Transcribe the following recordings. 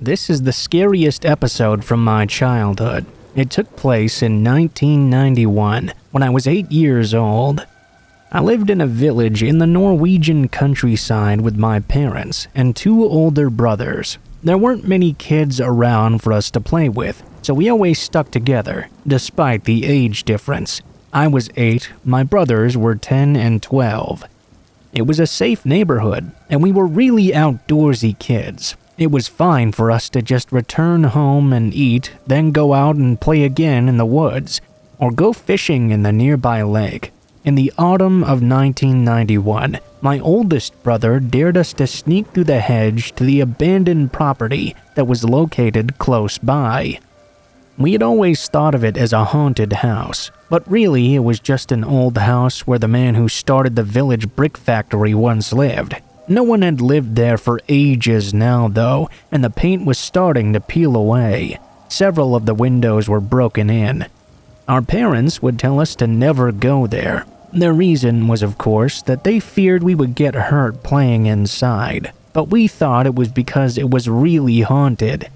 This is the scariest episode from my childhood. It took place in 1991, when I was 8 years old. I lived in a village in the Norwegian countryside with my parents and 2 older brothers. There weren't many kids around for us to play with, so we always stuck together, despite the age difference. I was 8, my brothers were 10 and 12. It was a safe neighborhood, and we were really outdoorsy kids. It was fine for us to just return home and eat, then go out and play again in the woods, or go fishing in the nearby lake. In the autumn of 1991, my oldest brother dared us to sneak through the hedge to the abandoned property that was located close by. We had always thought of it as a haunted house, but really it was just an old house where the man who started the village brick factory once lived. No one had lived there for ages now, though, and the paint was starting to peel away. Several of the windows were broken in. Our parents would tell us to never go there. Their reason was, of course, that they feared we would get hurt playing inside, but we thought it was because it was really haunted.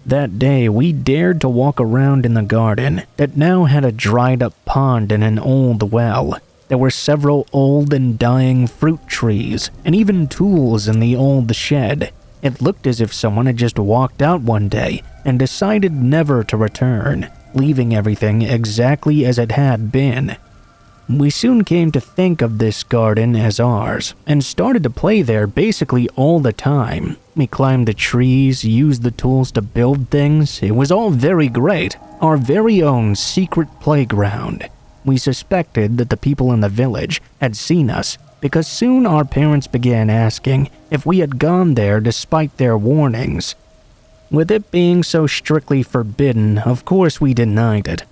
That day, we dared to walk around in the garden that now had a dried-up pond and an old well. There were several old and dying fruit trees, and even tools in the old shed. It looked as if someone had just walked out one day and decided never to return, leaving everything exactly as it had been. We soon came to think of this garden as ours, and started to play there basically all the time. We climbed the trees, used the tools to build things. It was all very great, our very own secret playground. We suspected that the people in the village had seen us, because soon our parents began asking if we had gone there despite their warnings. With it being so strictly forbidden, of course we denied it.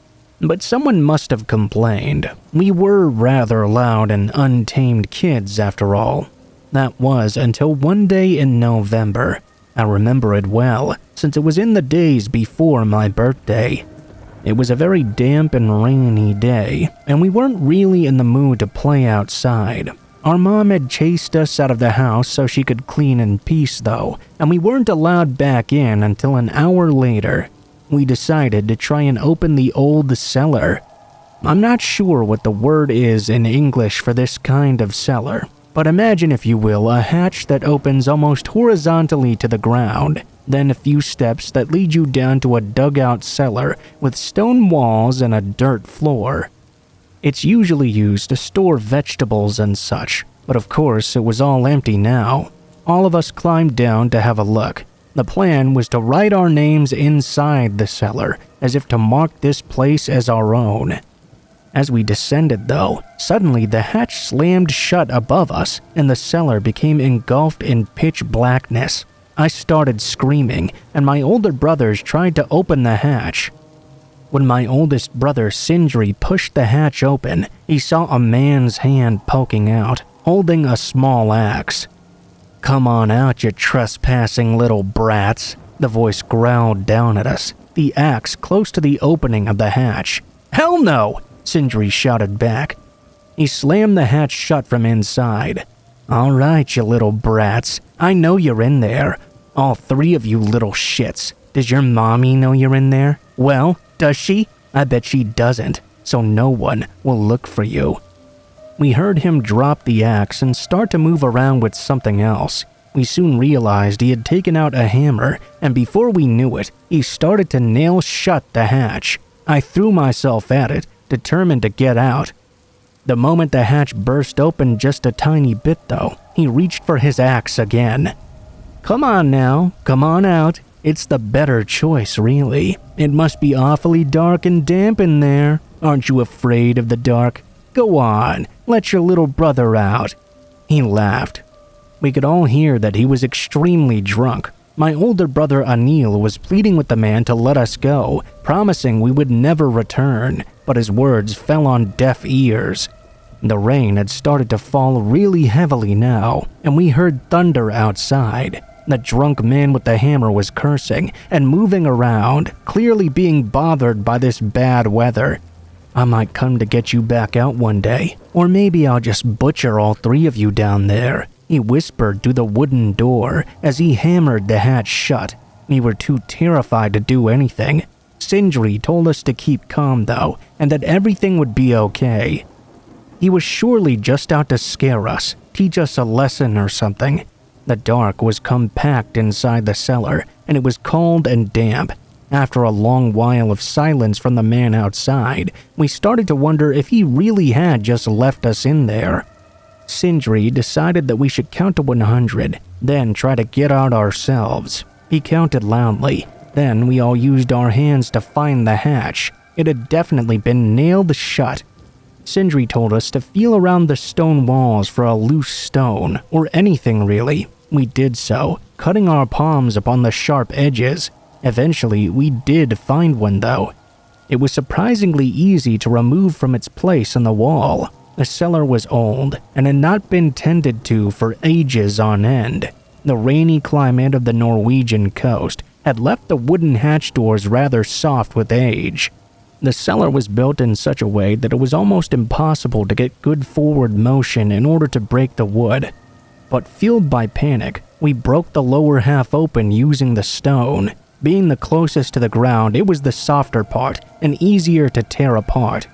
But someone must have complained. We were rather loud and untamed kids after all. That was until one day in November. I remember it well, since it was in the days before my birthday. It was a very damp and rainy day, and we weren't really in the mood to play outside. Our mom had chased us out of the house so she could clean in peace though, and we weren't allowed back in until an hour later. We decided to try and open the old cellar. I'm not sure what the word is in English for this kind of cellar, but imagine, if you will, a hatch that opens almost horizontally to the ground, then a few steps that lead you down to a dugout cellar with stone walls and a dirt floor. It's usually used to store vegetables and such, but of course it was all empty now. All of us climbed down to have a look. The plan was to write our names inside the cellar, as if to mark this place as our own. As we descended though, suddenly the hatch slammed shut above us, and the cellar became engulfed in pitch blackness. I started screaming, and my older brothers tried to open the hatch. When my oldest brother Sindri pushed the hatch open, he saw a man's hand poking out, holding a small axe. "Come on out, you trespassing little brats," the voice growled down at us, the axe close to the opening of the hatch. "Hell no!" Sindri shouted back. He slammed the hatch shut from inside. "All right, you little brats. I know you're in there. All 3 of you little shits. Does your mommy know you're in there? Well, does she? I bet she doesn't, so no one will look for you." We heard him drop the axe and start to move around with something else. We soon realized he had taken out a hammer, and before we knew it, he started to nail shut the hatch. I threw myself at it, determined to get out. The moment the hatch burst open just a tiny bit though, he reached for his axe again. "Come on now, come on out. It's the better choice, really. It must be awfully dark and damp in there. Aren't you afraid of the dark? Go on, let your little brother out." He laughed. We could all hear that he was extremely drunk. My older brother Anil was pleading with the man to let us go, promising we would never return, but his words fell on deaf ears. The rain had started to fall really heavily now, and we heard thunder outside. The drunk man with the hammer was cursing and moving around, clearly being bothered by this bad weather. "I might come to get you back out one day, or maybe I'll just butcher all 3 of you down there," he whispered through the wooden door as he hammered the hatch shut. We were too terrified to do anything. Sindri told us to keep calm though, and that everything would be okay. He was surely just out to scare us, teach us a lesson or something. The dark was compact inside the cellar, and it was cold and damp. After a long while of silence from the man outside, we started to wonder if he really had just left us in there. Sindri decided that we should count to 100, then try to get out ourselves. He counted loudly. Then we all used our hands to find the hatch. It had definitely been nailed shut. Sindri told us to feel around the stone walls for a loose stone, or anything really. We did so, cutting our palms upon the sharp edges. Eventually, we did find one though. It was surprisingly easy to remove from its place on the wall. The cellar was old and had not been tended to for ages on end. The rainy climate of the Norwegian coast had left the wooden hatch doors rather soft with age. The cellar was built in such a way that it was almost impossible to get good forward motion in order to break the wood. But fueled by panic, we broke the lower half open using the stone. Being the closest to the ground, it was the softer part and easier to tear apart.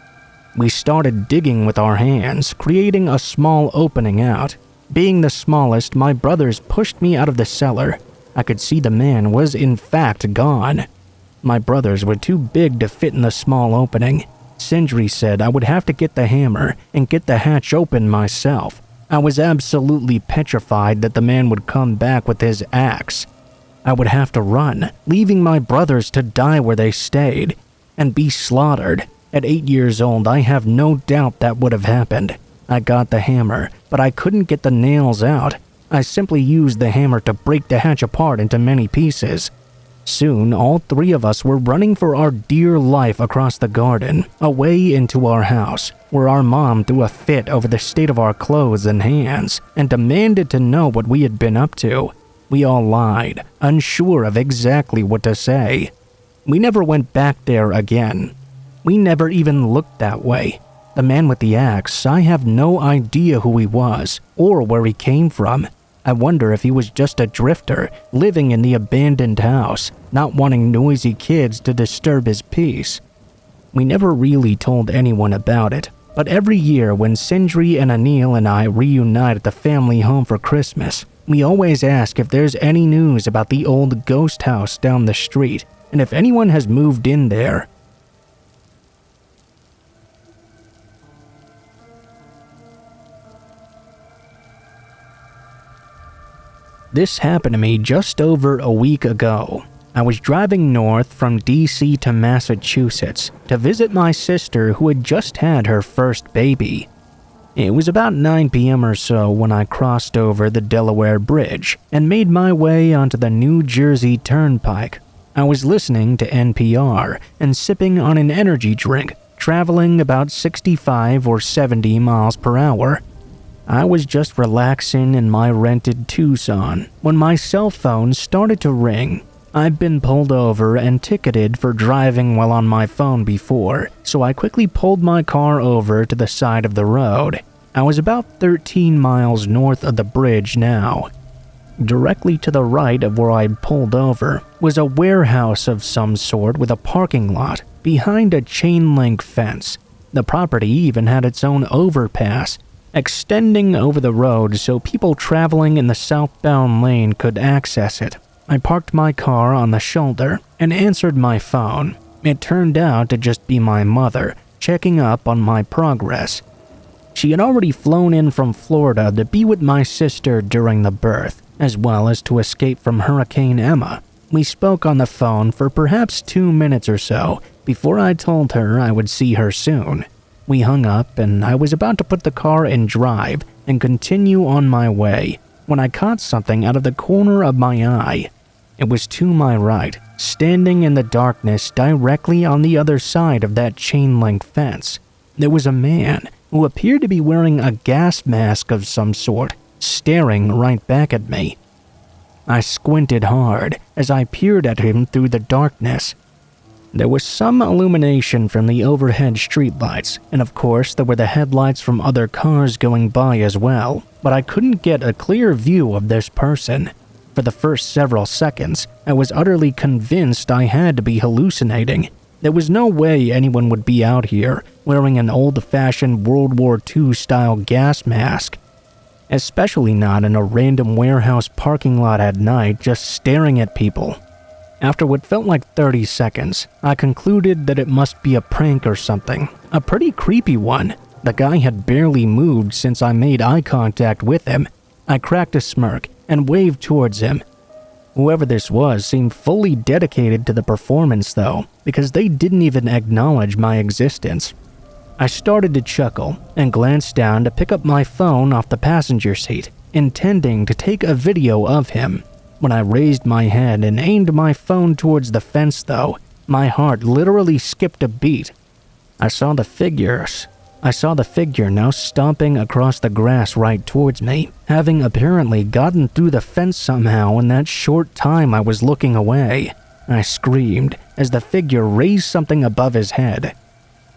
We started digging with our hands, creating a small opening out. Being the smallest, my brothers pushed me out of the cellar. I could see the man was in fact gone. My brothers were too big to fit in the small opening. Sindri said I would have to get the hammer and get the hatch open myself. I was absolutely petrified that the man would come back with his axe. I would have to run, leaving my brothers to die where they stayed, and be slaughtered. At 8 years old, I have no doubt that would have happened. I got the hammer, but I couldn't get the nails out. I simply used the hammer to break the hatch apart into many pieces. Soon, all three of us were running for our dear life across the garden, away into our house, where our mom threw a fit over the state of our clothes and hands, and demanded to know what we had been up to. We all lied, unsure of exactly what to say. We never went back there again. We never even looked that way. The man with the axe, I have no idea who he was, or where he came from. I wonder if he was just a drifter, living in the abandoned house, not wanting noisy kids to disturb his peace. We never really told anyone about it, but every year when Sindri and Anil and I reunite at the family home for Christmas, we always ask if there's any news about the old ghost house down the street, and if anyone has moved in there. This happened to me just over a week ago. I was driving north from DC to Massachusetts to visit my sister who had just had her first baby. It was about 9 p.m. or so when I crossed over the Delaware Bridge and made my way onto the New Jersey Turnpike. I was listening to NPR and sipping on an energy drink, traveling about 65 or 70 miles per hour. I was just relaxing in my rented Tucson when my cell phone started to ring. I'd been pulled over and ticketed for driving while on my phone before, so I quickly pulled my car over to the side of the road. I was about 13 miles north of the bridge now. Directly to the right of where I'd pulled over was a warehouse of some sort with a parking lot behind a chain-link fence. The property even had its own overpass, extending over the road so people traveling in the southbound lane could access it. I parked my car on the shoulder and answered my phone. It turned out to just be my mother, checking up on my progress. She had already flown in from Florida to be with my sister during the birth, as well as to escape from Hurricane Emma. We spoke on the phone for perhaps 2 minutes or so before I told her I would see her soon. We hung up and I was about to put the car in drive and continue on my way when I caught something out of the corner of my eye. It was to my right, standing in the darkness directly on the other side of that chain-link fence. There was a man who appeared to be wearing a gas mask of some sort, staring right back at me. I squinted hard as I peered at him through the darkness. There was some illumination from the overhead streetlights, and of course there were the headlights from other cars going by as well, but I couldn't get a clear view of this person. For For the first several seconds, I was utterly convinced I had to be hallucinating. There was no way anyone would be out here wearing an old-fashioned World War II-style gas mask. Especially not in a random warehouse parking lot at night just staring at people. After what felt like 30 seconds, I concluded that it must be a prank or something. A pretty creepy one. The guy had barely moved since I made eye contact with him. I cracked a smirk and waved towards him. Whoever this was seemed fully dedicated to the performance though, because they didn't even acknowledge my existence. I started to chuckle and glanced down to pick up my phone off the passenger seat, intending to take a video of him. When I raised my head and aimed my phone towards the fence though, my heart literally skipped a beat. I saw the figure now stomping across the grass right towards me, having apparently gotten through the fence somehow in that short time I was looking away. I screamed as the figure raised something above his head.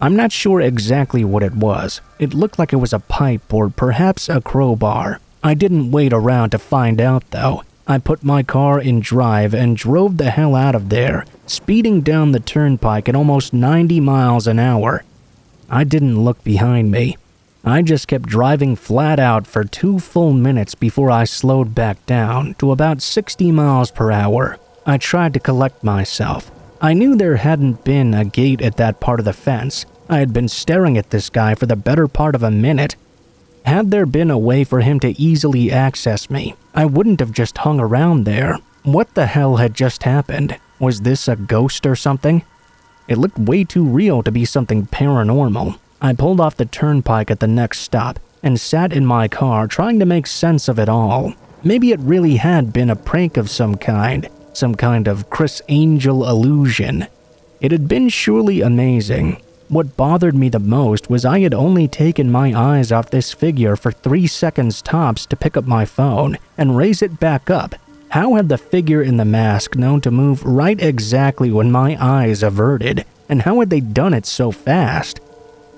I'm not sure exactly what it was. It looked like it was a pipe or perhaps a crowbar. I didn't wait around to find out though. I put my car in drive and drove the hell out of there, speeding down the turnpike at almost 90 miles an hour. I didn't look behind me. I just kept driving flat out for 2 full minutes before I slowed back down to about 60 miles per hour. I tried to collect myself. I knew there hadn't been a gate at that part of the fence. I had been staring at this guy for the better part of a minute. Had there been a way for him to easily access me, I wouldn't have just hung around there. What the hell had just happened? Was this a ghost or something? It looked way too real to be something paranormal. I pulled off the turnpike at the next stop and sat in my car trying to make sense of it all. Maybe it really had been a prank of some kind of Chris Angel illusion. It had been surely amazing. What bothered me the most was I had only taken my eyes off this figure for 3 seconds tops to pick up my phone and raise it back up. How had the figure in the mask known to move right exactly when my eyes averted, and how had they done it so fast?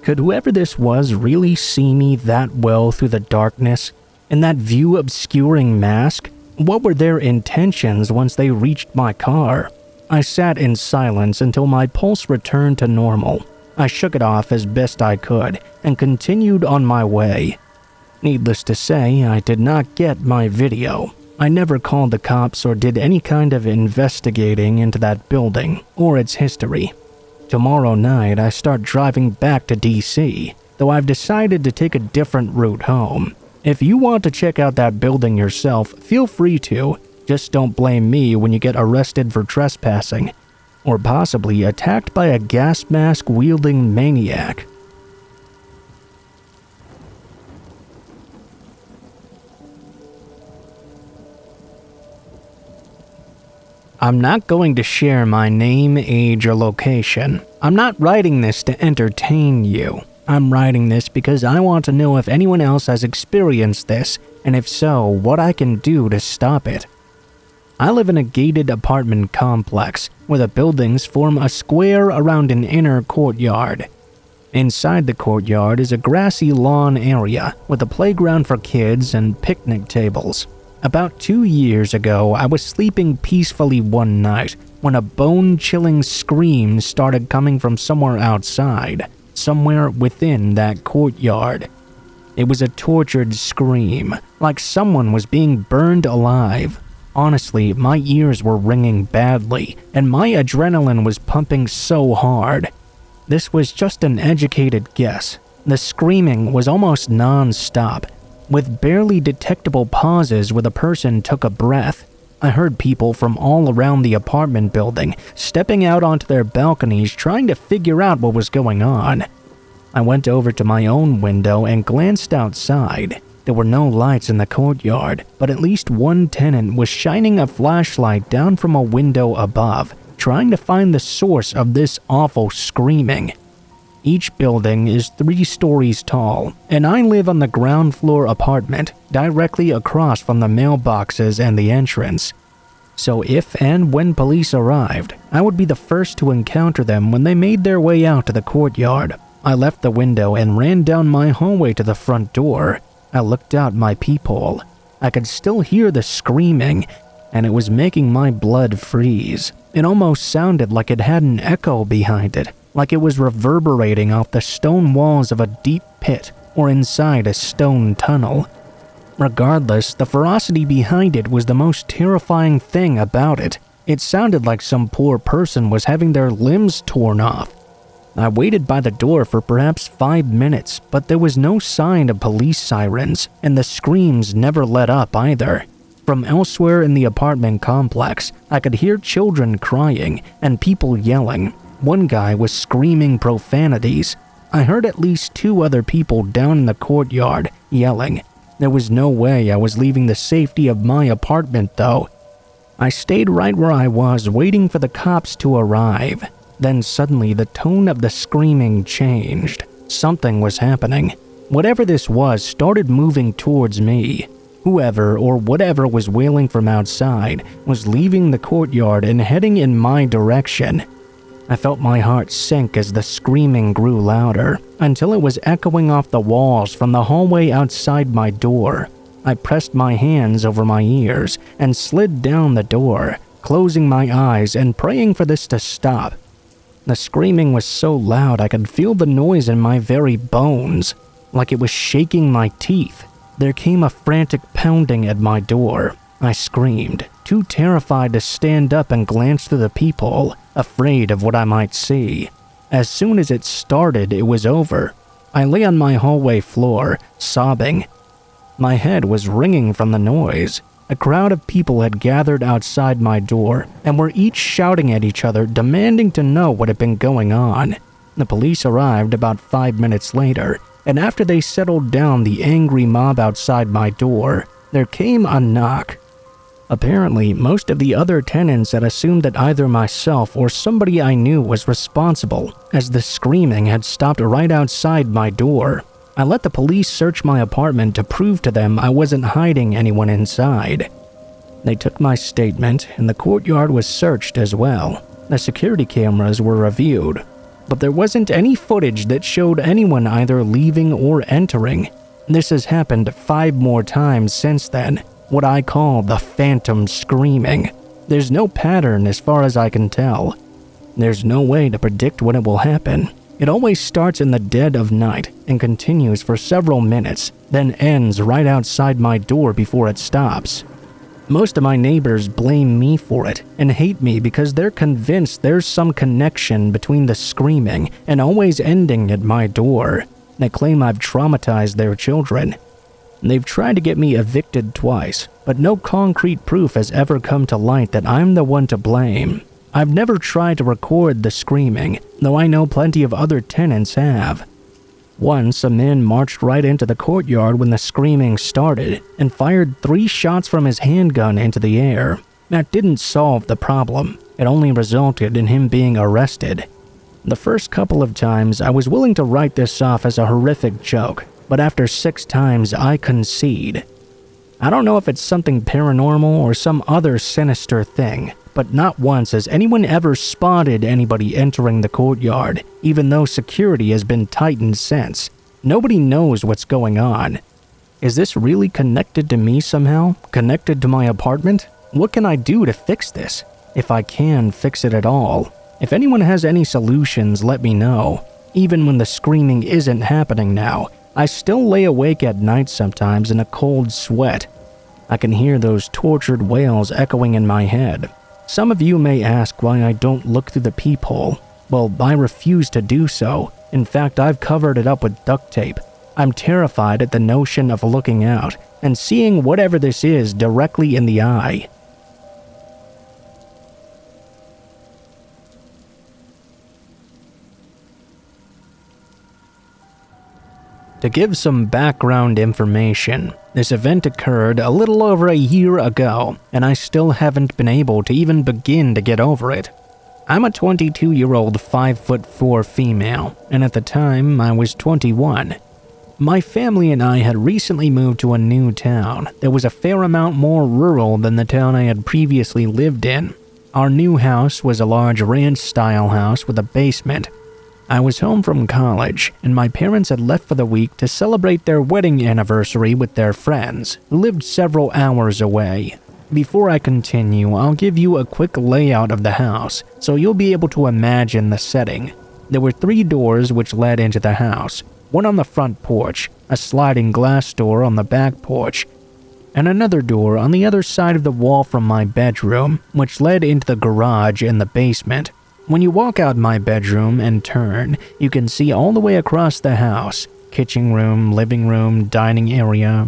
Could whoever this was really see me that well through the darkness? In that view-obscuring mask? What were their intentions once they reached my car? I sat in silence until my pulse returned to normal. I shook it off as best I could and continued on my way. Needless to say, I did not get my video. I never called the cops or did any kind of investigating into that building or its history. Tomorrow night, I start driving back to DC, though I've decided to take a different route home. If you want to check out that building yourself, feel free to. Just don't blame me when you get arrested for trespassing, or possibly attacked by a gas mask-wielding maniac. I'm not going to share my name, age, or location. I'm not writing this to entertain you. I'm writing this because I want to know if anyone else has experienced this, and if so, what I can do to stop it. I live in a gated apartment complex where the buildings form a square around an inner courtyard. Inside the courtyard is a grassy lawn area with a playground for kids and picnic tables. About 2 years ago, I was sleeping peacefully one night when a bone-chilling scream started coming from somewhere outside, somewhere within that courtyard. It was a tortured scream, like someone was being burned alive. Honestly, my ears were ringing badly, and my adrenaline was pumping so hard. This was just an educated guess. The screaming was almost non-stop, with barely detectable pauses where the person took a breath. I heard people from all around the apartment building stepping out onto their balconies trying to figure out what was going on. I went over to my own window and glanced outside. There were no lights in the courtyard, but at least one tenant was shining a flashlight down from a window above, trying to find the source of this awful screaming. Each building is 3 stories tall, and I live on the ground floor apartment directly across from the mailboxes and the entrance. So if and when police arrived, I would be the first to encounter them when they made their way out to the courtyard. I left the window and ran down my hallway to the front door. I looked out my peephole. I could still hear the screaming, and it was making my blood freeze. It almost sounded like it had an echo behind it, like it was reverberating off the stone walls of a deep pit or inside a stone tunnel. Regardless, the ferocity behind it was the most terrifying thing about it. It sounded like some poor person was having their limbs torn off. I waited by the door for perhaps 5 minutes, but there was no sign of police sirens, and the screams never let up either. From elsewhere in the apartment complex, I could hear children crying and people yelling. One guy was screaming profanities. I heard at least 2 other people down in the courtyard yelling. There was no way I was leaving the safety of my apartment, though. I stayed right where I was, waiting for the cops to arrive. Then suddenly the tone of the screaming changed. Something was happening. Whatever this was started moving towards me. Whoever or whatever was wailing from outside was leaving the courtyard and heading in my direction. I felt my heart sink as the screaming grew louder, until it was echoing off the walls from the hallway outside my door. I pressed my hands over my ears and slid down the door, closing my eyes and praying for this to stop. The screaming was so loud I could feel the noise in my very bones, like it was shaking my teeth. There came a frantic pounding at my door. I screamed, too terrified to stand up and glance through the peephole, afraid of what I might see. As soon as it started, it was over. I lay on my hallway floor, sobbing. My head was ringing from the noise. A crowd of people had gathered outside my door and were each shouting at each other, demanding to know what had been going on. The police arrived about 5 minutes later, and after they settled down the angry mob outside my door, there came a knock. Apparently, most of the other tenants had assumed that either myself or somebody I knew was responsible, as the screaming had stopped right outside my door. I let the police search my apartment to prove to them I wasn't hiding anyone inside. They took my statement, and the courtyard was searched as well. The security cameras were reviewed, but there wasn't any footage that showed anyone either leaving or entering. This has happened 5 more times since then, what I call the phantom screaming. There's no pattern as far as I can tell. There's no way to predict when it will happen. It always starts in the dead of night and continues for several minutes, then ends right outside my door before it stops. Most of my neighbors blame me for it and hate me because they're convinced there's some connection between the screaming and always ending at my door. They claim I've traumatized their children. They've tried to get me evicted twice, but no concrete proof has ever come to light that I'm the one to blame. I've never tried to record the screaming, though I know plenty of other tenants have. Once, a man marched right into the courtyard when the screaming started and fired 3 shots from his handgun into the air. That didn't solve the problem. It only resulted in him being arrested. The first couple of times, I was willing to write this off as a horrific joke, but after 6 times, I concede. I don't know if it's something paranormal or some other sinister thing, but not once has anyone ever spotted anybody entering the courtyard, even though security has been tightened since. Nobody knows what's going on. Is this really connected to me somehow? Connected to my apartment? What can I do to fix this? If I can fix it at all. If anyone has any solutions, let me know. Even when the screaming isn't happening now, I still lay awake at night sometimes in a cold sweat. I can hear those tortured wails echoing in my head. Some of you may ask why I don't look through the peephole. Well, I refuse to do so. In fact, I've covered it up with duct tape. I'm terrified at the notion of looking out and seeing whatever this is directly in the eye. To give some background information, this event occurred a little over a year ago, and I still haven't been able to even begin to get over it. I'm a 22-year-old 5'4" female, and at the time I was 21. My family and I had recently moved to a new town that was a fair amount more rural than the town I had previously lived in. Our new house was a large ranch-style house with a basement. I was home from college, and my parents had left for the week to celebrate their wedding anniversary with their friends, who lived several hours away. Before I continue, I'll give you a quick layout of the house so you'll be able to imagine the setting. There were 3 doors which led into the house, one on the front porch, a sliding glass door on the back porch, and another door on the other side of the wall from my bedroom, which led into the garage in the basement. When you walk out my bedroom and turn, you can see all the way across the house, kitchen room, living room, dining area,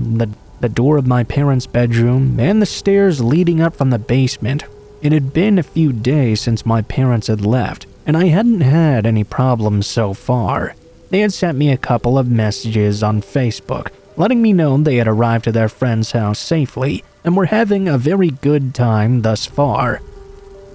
the door of my parents' bedroom, and the stairs leading up from the basement. It had been a few days since my parents had left, and I hadn't had any problems so far. They had sent me a couple of messages on Facebook, letting me know they had arrived to their friend's house safely and were having a very good time thus far.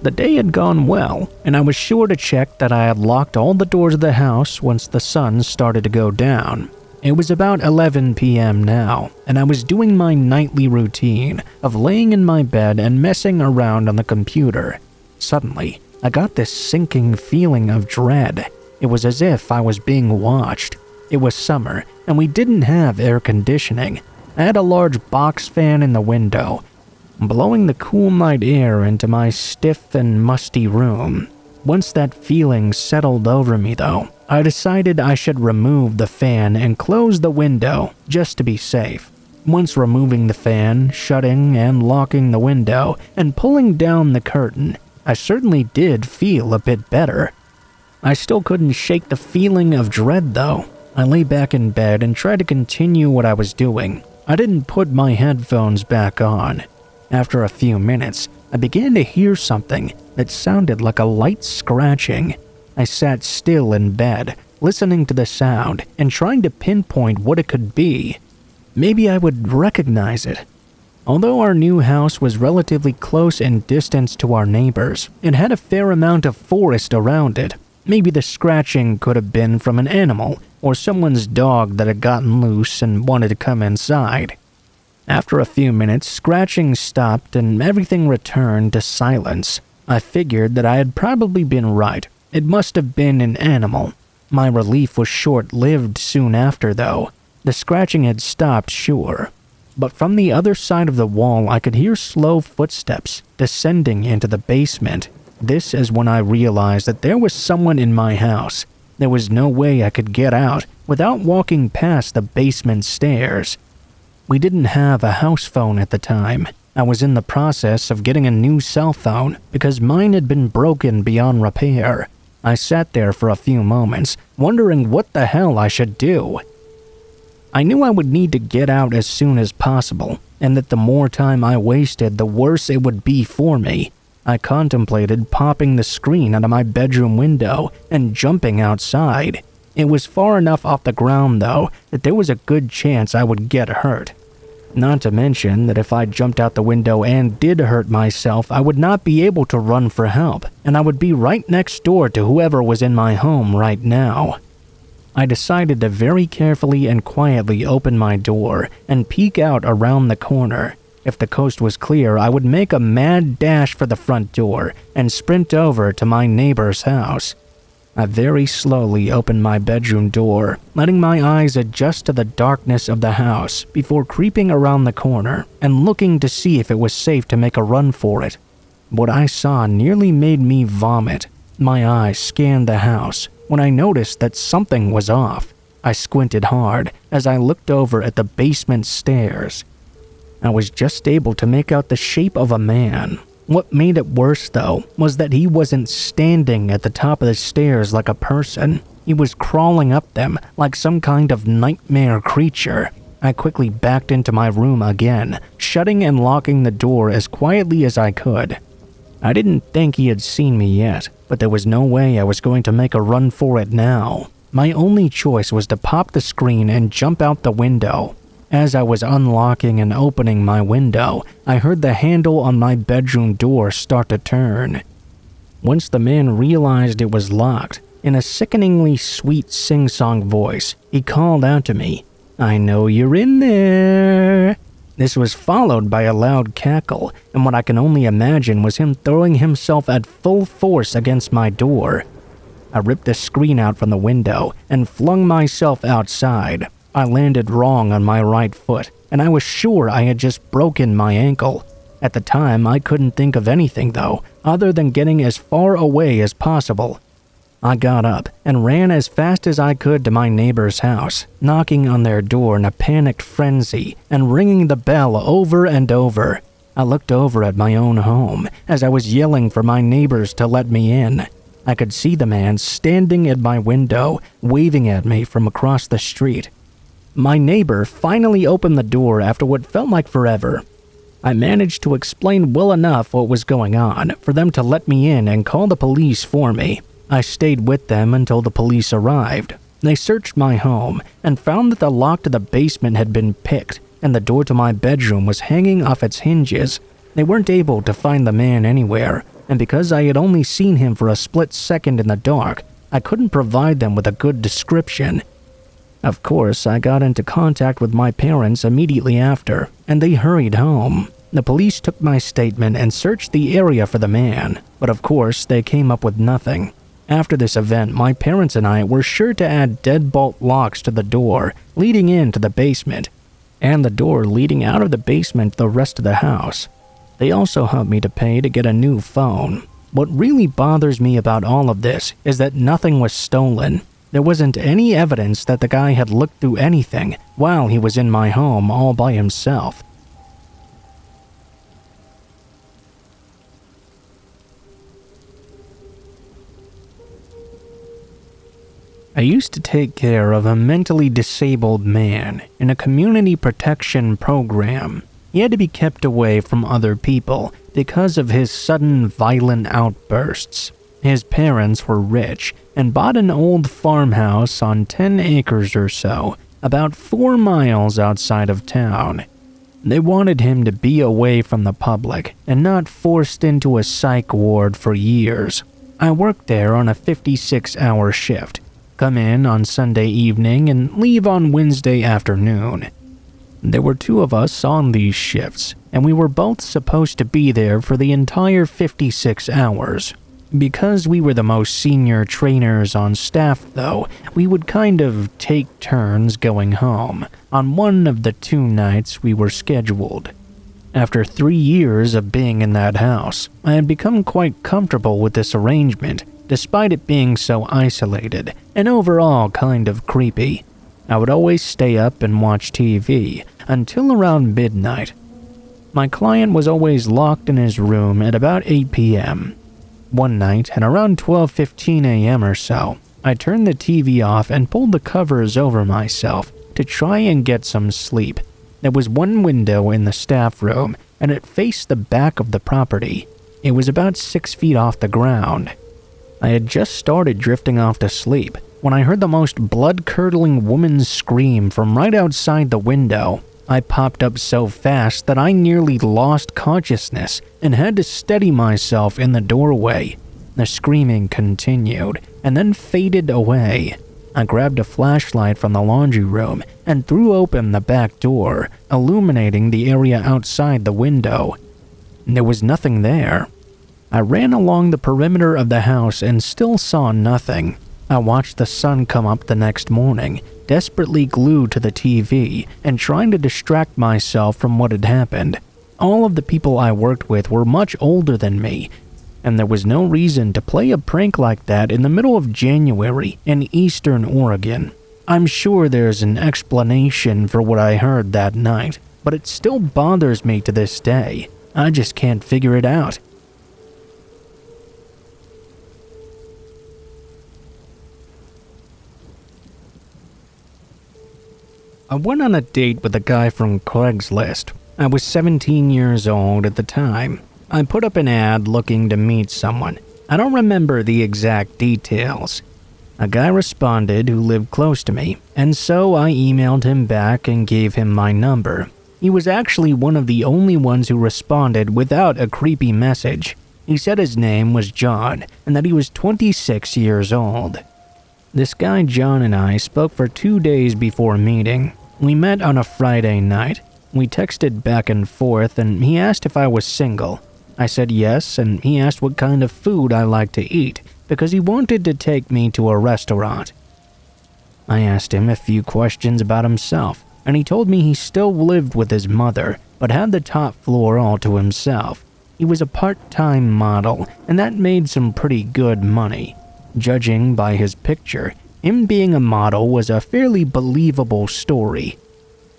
The day had gone well, and I was sure to check that I had locked all the doors of the house once the sun started to go down. It was about 11 p.m. now, and I was doing my nightly routine of laying in my bed and messing around on the computer. Suddenly, I got this sinking feeling of dread. It was as if I was being watched. It was summer, and we didn't have air conditioning. I had a large box fan in the window, blowing the cool night air into my stiff and musty room. Once that feeling settled over me, though, I decided I should remove the fan and close the window just to be safe. Once removing the fan, shutting and locking the window, and pulling down the curtain, I certainly did feel a bit better. I still couldn't shake the feeling of dread, though. I lay back in bed and tried to continue what I was doing. I didn't put my headphones back on. After a few minutes, I began to hear something that sounded like a light scratching. I sat still in bed, listening to the sound and trying to pinpoint what it could be. Maybe I would recognize it. Although our new house was relatively close in distance to our neighbors, it had a fair amount of forest around it. Maybe the scratching could have been from an animal or someone's dog that had gotten loose and wanted to come inside. After a few minutes, scratching stopped and everything returned to silence. I figured that I had probably been right. It must have been an animal. My relief was short-lived soon after, though. The scratching had stopped, sure. But from the other side of the wall, I could hear slow footsteps descending into the basement. This is when I realized that there was someone in my house. There was no way I could get out without walking past the basement stairs. We didn't have a house phone at the time. I was in the process of getting a new cell phone because mine had been broken beyond repair. I sat there for a few moments, wondering what the hell I should do. I knew I would need to get out as soon as possible, and that the more time I wasted, the worse it would be for me. I contemplated popping the screen out of my bedroom window and jumping outside. It was far enough off the ground, though, that there was a good chance I would get hurt. Not to mention that if I jumped out the window and did hurt myself, I would not be able to run for help, and I would be right next door to whoever was in my home right now. I decided to very carefully and quietly open my door and peek out around the corner. If the coast was clear, I would make a mad dash for the front door and sprint over to my neighbor's house. I very slowly opened my bedroom door, letting my eyes adjust to the darkness of the house before creeping around the corner and looking to see if it was safe to make a run for it. What I saw nearly made me vomit. My eyes scanned the house when I noticed that something was off. I squinted hard as I looked over at the basement stairs. I was just able to make out the shape of a man. What made it worse, though, was that he wasn't standing at the top of the stairs like a person. He was crawling up them like some kind of nightmare creature. I quickly backed into my room again, shutting and locking the door as quietly as I could. I didn't think he had seen me yet, but there was no way I was going to make a run for it now. My only choice was to pop the screen and jump out the window. As I was unlocking and opening my window, I heard the handle on my bedroom door start to turn. Once the man realized it was locked, in a sickeningly sweet sing-song voice, he called out to me, "I know you're in there." This was followed by a loud cackle, and what I can only imagine was him throwing himself at full force against my door. I ripped the screen out from the window and flung myself outside. I landed wrong on my right foot, and I was sure I had just broken my ankle. At the time, I couldn't think of anything though, other than getting as far away as possible. I got up and ran as fast as I could to my neighbor's house, knocking on their door in a panicked frenzy and ringing the bell over and over. I looked over at my own home as I was yelling for my neighbors to let me in. I could see the man standing at my window, waving at me from across the street. My neighbor finally opened the door after what felt like forever. I managed to explain well enough what was going on for them to let me in and call the police for me. I stayed with them until the police arrived. They searched my home and found that the lock to the basement had been picked and the door to my bedroom was hanging off its hinges. They weren't able to find the man anywhere, and because I had only seen him for a split second in the dark, I couldn't provide them with a good description. Of course, I got into contact with my parents immediately after, and they hurried home. The police took my statement and searched the area for the man, but of course, they came up with nothing. After this event, my parents and I were sure to add deadbolt locks to the door leading into the basement, and the door leading out of the basement to the rest of the house. They also helped me to pay to get a new phone. What really bothers me about all of this is that nothing was stolen. There wasn't any evidence that the guy had looked through anything while he was in my home all by himself. I used to take care of a mentally disabled man in a community protection program. He had to be kept away from other people because of his sudden violent outbursts. His parents were rich and bought an old farmhouse on 10 acres or so, about 4 miles outside of town. They wanted him to be away from the public and not forced into a psych ward for years. I worked there on a 56-hour shift. Come in on Sunday evening and leave on Wednesday afternoon. There were 2 of us on these shifts, and we were both supposed to be there for the entire 56 hours. Because we were the most senior trainers on staff though, we would kind of take turns going home on one of the 2 nights we were scheduled. After 3 years of being in that house, I had become quite comfortable with this arrangement, despite it being so isolated and overall kind of creepy. I would always stay up and watch TV until around midnight. My client was always locked in his room at about 8 p.m. One night, at around 12:15 a.m. or so, I turned the TV off and pulled the covers over myself to try and get some sleep. There was one window in the staff room, and it faced the back of the property. It was about 6 feet off the ground. I had just started drifting off to sleep when I heard the most blood-curdling woman's scream from right outside the window. I popped up so fast that I nearly lost consciousness and had to steady myself in the doorway. The screaming continued and then faded away. I grabbed a flashlight from the laundry room and threw open the back door, illuminating the area outside the window. There was nothing there. I ran along the perimeter of the house and still saw nothing. I watched the sun come up the next morning, desperately glued to the TV and trying to distract myself from what had happened. All of the people I worked with were much older than me, and there was no reason to play a prank like that in the middle of January in eastern Oregon. I'm sure there's an explanation for what I heard that night, but it still bothers me to this day. I just can't figure it out. I went on a date with a guy from Craigslist. I was 17 years old at the time. I put up an ad looking to meet someone. I don't remember the exact details. A guy responded who lived close to me, and so I emailed him back and gave him my number. He was actually one of the only ones who responded without a creepy message. He said his name was John and that he was 26 years old. This guy John and I spoke for 2 days before meeting. We met on a Friday night. We texted back and forth and he asked if I was single. I said yes, and he asked what kind of food I like to eat because he wanted to take me to a restaurant. I asked him a few questions about himself, and he told me he still lived with his mother but had the top floor all to himself. He was a part-time model, and that made some pretty good money. Judging by his picture, him being a model was a fairly believable story.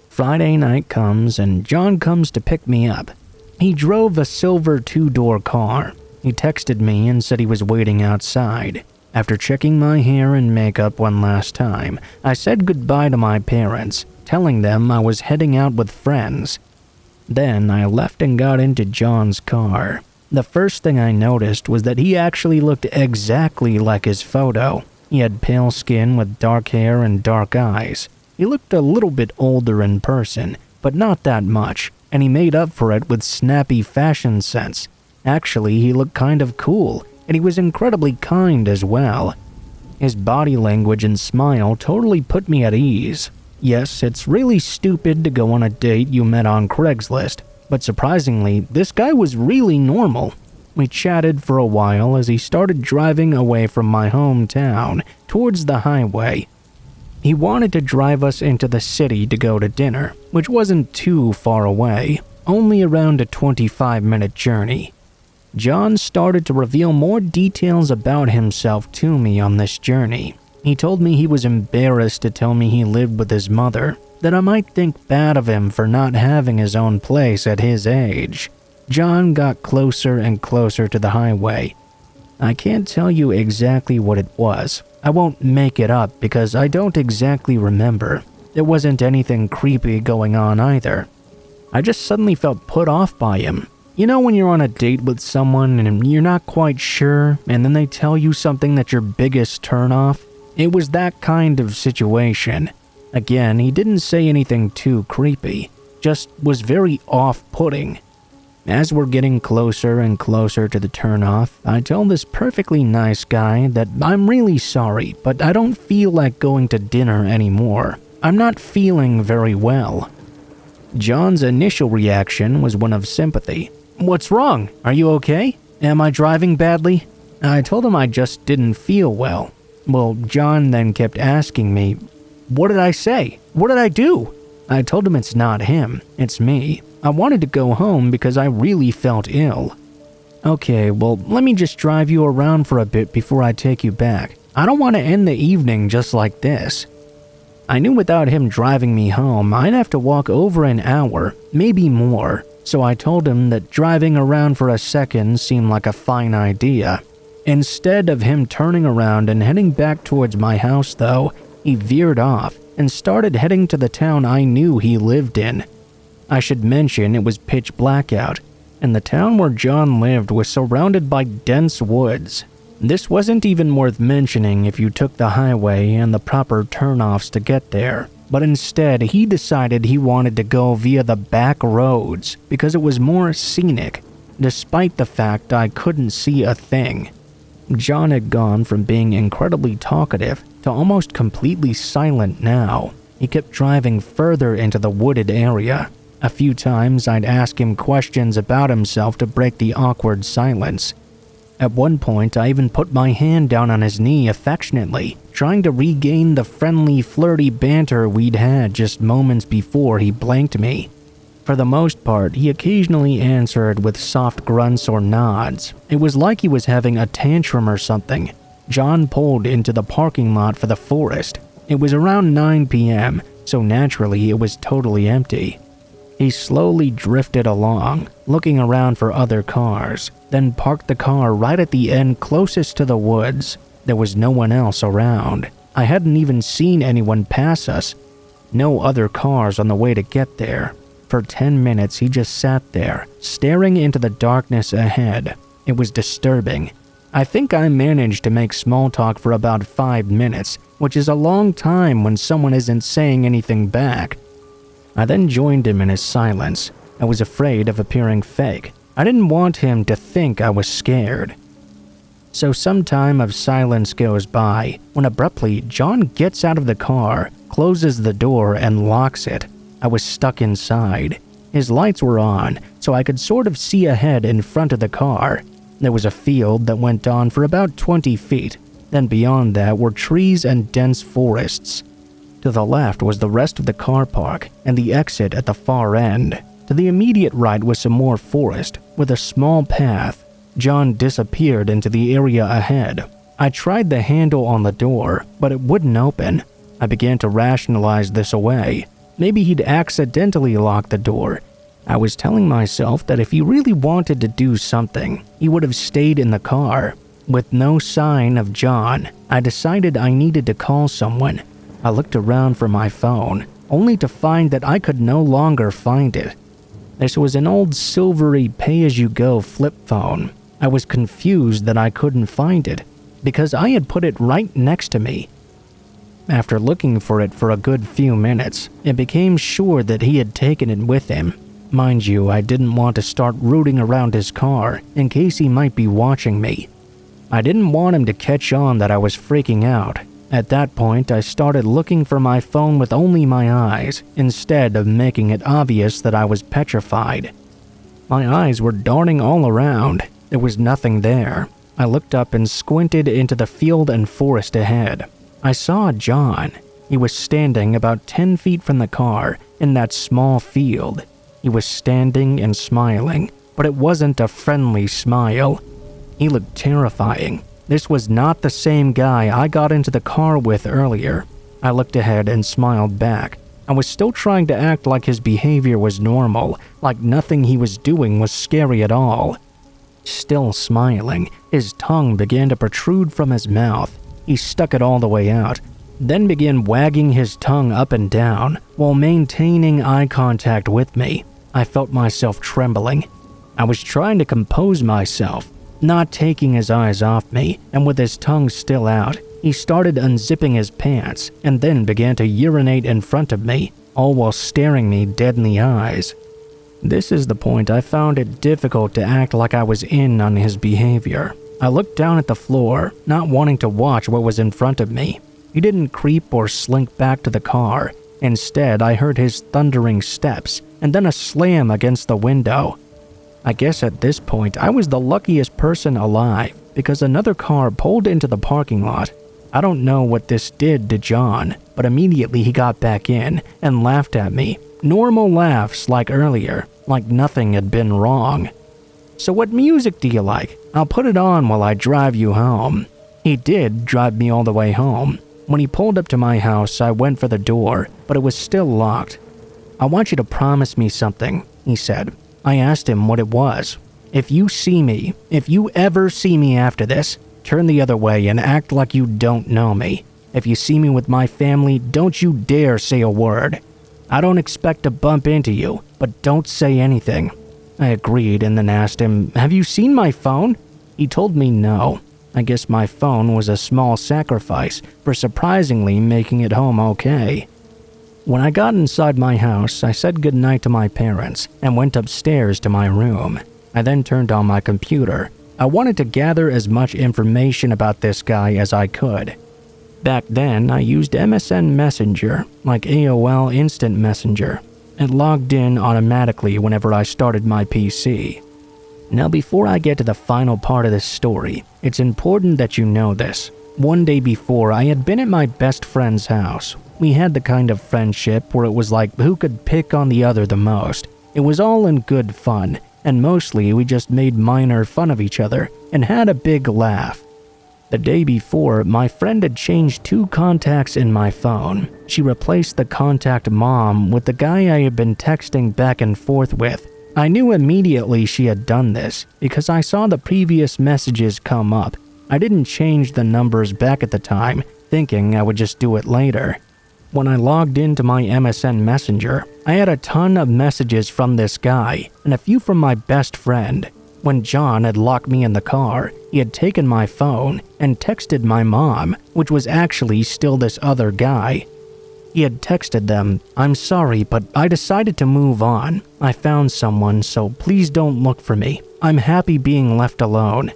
Friday night comes, and John comes to pick me up. He drove a silver 2-door car. He texted me and said he was waiting outside. After checking my hair and makeup one last time, I said goodbye to my parents, telling them I was heading out with friends. Then I left and got into John's car. The first thing I noticed was that he actually looked exactly like his photo. He had pale skin with dark hair and dark eyes. He looked a little bit older in person, but not that much, and he made up for it with snappy fashion sense. Actually, he looked kind of cool, and he was incredibly kind as well. His body language and smile totally put me at ease. Yes, it's really stupid to go on a date you met on Craigslist, but surprisingly, this guy was really normal. We chatted for a while as he started driving away from my hometown towards the highway. He wanted to drive us into the city to go to dinner, which wasn't too far away, only around a 25-minute journey. John started to reveal more details about himself to me on this journey. He told me he was embarrassed to tell me he lived with his mother, that I might think bad of him for not having his own place at his age. John got closer and closer to the highway. I can't tell you exactly what it was. I won't make it up because I don't exactly remember. There wasn't anything creepy going on either. I just suddenly felt put off by him. You know when you're on a date with someone and you're not quite sure, and then they tell you something that's your biggest turnoff? It was that kind of situation. Again, he didn't say anything too creepy, just was very off-putting. As we're getting closer and closer to the turnoff, I tell this perfectly nice guy that I'm really sorry, but I don't feel like going to dinner anymore. I'm not feeling very well. John's initial reaction was one of sympathy. What's wrong? Are you okay? Am I driving badly? I told him I just didn't feel well. Well, John then kept asking me, what did I say? What did I do? I told him it's not him, it's me. I wanted to go home because I really felt ill. Okay, well, let me just drive you around for a bit before I take you back. I don't want to end the evening just like this. I knew without him driving me home, I'd have to walk over an hour, maybe more. So I told him that driving around for a second seemed like a fine idea. Instead of him turning around and heading back towards my house though, he veered off and started heading to the town I knew he lived in. I should mention it was pitch black out, and the town where John lived was surrounded by dense woods. This wasn't even worth mentioning if you took the highway and the proper turnoffs to get there, but instead he decided he wanted to go via the back roads because it was more scenic, despite the fact I couldn't see a thing. John had gone from being incredibly talkative to almost completely silent now. He kept driving further into the wooded area. A few times I'd ask him questions about himself to break the awkward silence. At one point, I even put my hand down on his knee affectionately, trying to regain the friendly, flirty banter we'd had just moments before he blanked me. For the most part, he occasionally answered with soft grunts or nods. It was like he was having a tantrum or something. John pulled into the parking lot for the forest. It was around 9 p.m., so naturally it was totally empty. He slowly drifted along, looking around for other cars, then parked the car right at the end closest to the woods. There was no one else around. I hadn't even seen anyone pass us. No other cars on the way to get there. For 10 minutes he just sat there, staring into the darkness ahead. It was disturbing. I think I managed to make small talk for about 5 minutes, which is a long time when someone isn't saying anything back. I then joined him in his silence. I was afraid of appearing fake. I didn't want him to think I was scared. So some time of silence goes by, when abruptly John gets out of the car, closes the door, and locks it. I was stuck inside. His lights were on, so I could sort of see ahead in front of the car. There was a field that went on for about 20 feet. Then beyond that were trees and dense forests. To the left was the rest of the car park and the exit at the far end. To the immediate right was some more forest, with a small path. John disappeared into the area ahead. I tried the handle on the door, but it wouldn't open. I began to rationalize this away. Maybe he'd accidentally locked the door. I was telling myself that if he really wanted to do something, he would have stayed in the car. With no sign of John, I decided I needed to call someone. I looked around for my phone, only to find that I could no longer find it. This was an old silvery pay-as-you-go flip phone. I was confused that I couldn't find it, because I had put it right next to me. After looking for it for a good few minutes, it became sure that he had taken it with him. Mind you, I didn't want to start rooting around his car in case he might be watching me. I didn't want him to catch on that I was freaking out. At that point, I started looking for my phone with only my eyes, instead of making it obvious that I was petrified. My eyes were darting all around. There was nothing there. I looked up and squinted into the field and forest ahead. I saw John. He was standing about 10 feet from the car in that small field. He was standing and smiling, but it wasn't a friendly smile. He looked terrifying. This was not the same guy I got into the car with earlier. I looked ahead and smiled back. I was still trying to act like his behavior was normal, like nothing he was doing was scary at all. Still smiling, his tongue began to protrude from his mouth. He stuck it all the way out, then began wagging his tongue up and down while maintaining eye contact with me. I felt myself trembling. I was trying to compose myself, not taking his eyes off me, and with his tongue still out, he started unzipping his pants and then began to urinate in front of me, all while staring me dead in the eyes. This is the point I found it difficult to act like I was in on his behavior. I looked down at the floor, not wanting to watch what was in front of me. He didn't creep or slink back to the car. Instead, I heard his thundering steps and then a slam against the window. I guess at this point, I was the luckiest person alive because another car pulled into the parking lot. I don't know what this did to John, but immediately he got back in and laughed at me. Normal laughs like earlier, like nothing had been wrong. "So what music do you like? I'll put it on while I drive you home." He did drive me all the way home. When he pulled up to my house, I went for the door, but it was still locked. "I want you to promise me something," he said. I asked him what it was. If you ever see me after this, turn the other way and act like you don't know me. If you see me with my family, don't you dare say a word. I don't expect to bump into you, but don't say anything." I agreed and then asked him, "Have you seen my phone?" He told me no. I guess my phone was a small sacrifice for surprisingly making it home okay. When I got inside my house, I said goodnight to my parents and went upstairs to my room. I then turned on my computer. I wanted to gather as much information about this guy as I could. Back then, I used MSN Messenger, like AOL Instant Messenger. It logged in automatically whenever I started my PC. Now, before I get to the final part of this story, it's important that you know this. One day before, I had been at my best friend's house. We had the kind of friendship where it was like who could pick on the other the most. It was all in good fun, and mostly we just made minor fun of each other and had a big laugh. The day before, my friend had changed 2 contacts in my phone. She replaced the contact mom with the guy I had been texting back and forth with. I knew immediately she had done this because I saw the previous messages come up. I didn't change the numbers back at the time, thinking I would just do it later. When I logged into my MSN Messenger, I had a ton of messages from this guy and a few from my best friend. When John had locked me in the car, he had taken my phone and texted my mom, which was actually still this other guy. He had texted them, "I'm sorry, but I decided to move on. I found someone, so please don't look for me. I'm happy being left alone."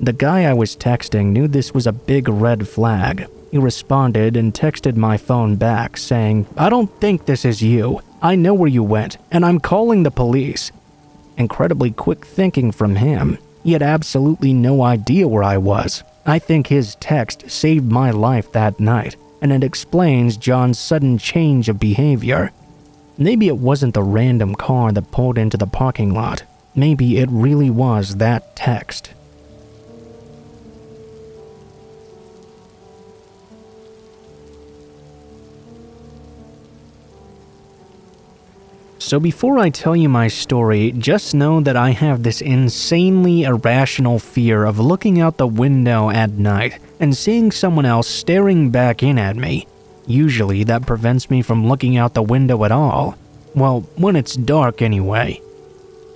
The guy I was texting knew this was a big red flag. He responded and texted my phone back saying, "I don't think this is you. I know where you went, and I'm calling the police." Incredibly quick thinking from him. He had absolutely no idea where I was. I think his text saved my life that night, and it explains John's sudden change of behavior. Maybe it wasn't the random car that pulled into the parking lot. Maybe it really was that text. So before I tell you my story, just know that I have this insanely irrational fear of looking out the window at night and seeing someone else staring back in at me. Usually that prevents me from looking out the window at all. Well, when it's dark anyway.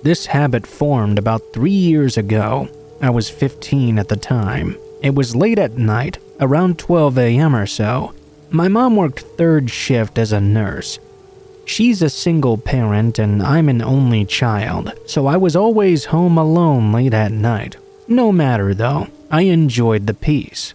This habit formed about 3 years ago. I was 15 at the time. It was late at night, around 12 a.m. or so. My mom worked third shift as a nurse. She's a single parent and I'm an only child, so I was always home alone late at night. No matter though, I enjoyed the peace.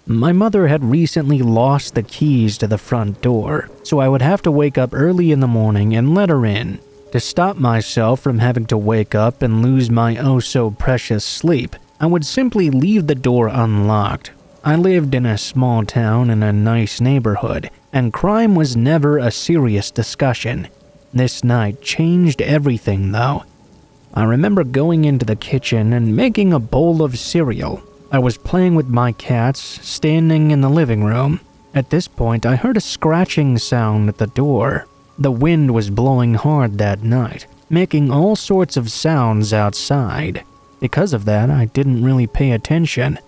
My mother had recently lost the keys to the front door, so I would have to wake up early in the morning and let her in. To stop myself from having to wake up and lose my oh-so-precious sleep, I would simply leave the door unlocked. I lived in a small town in a nice neighborhood, and crime was never a serious discussion. This night changed everything though. I remember going into the kitchen and making a bowl of cereal. I was playing with my cats, standing in the living room. At this point, I heard a scratching sound at the door. The wind was blowing hard that night, making all sorts of sounds outside. Because of that, I didn't really pay attention.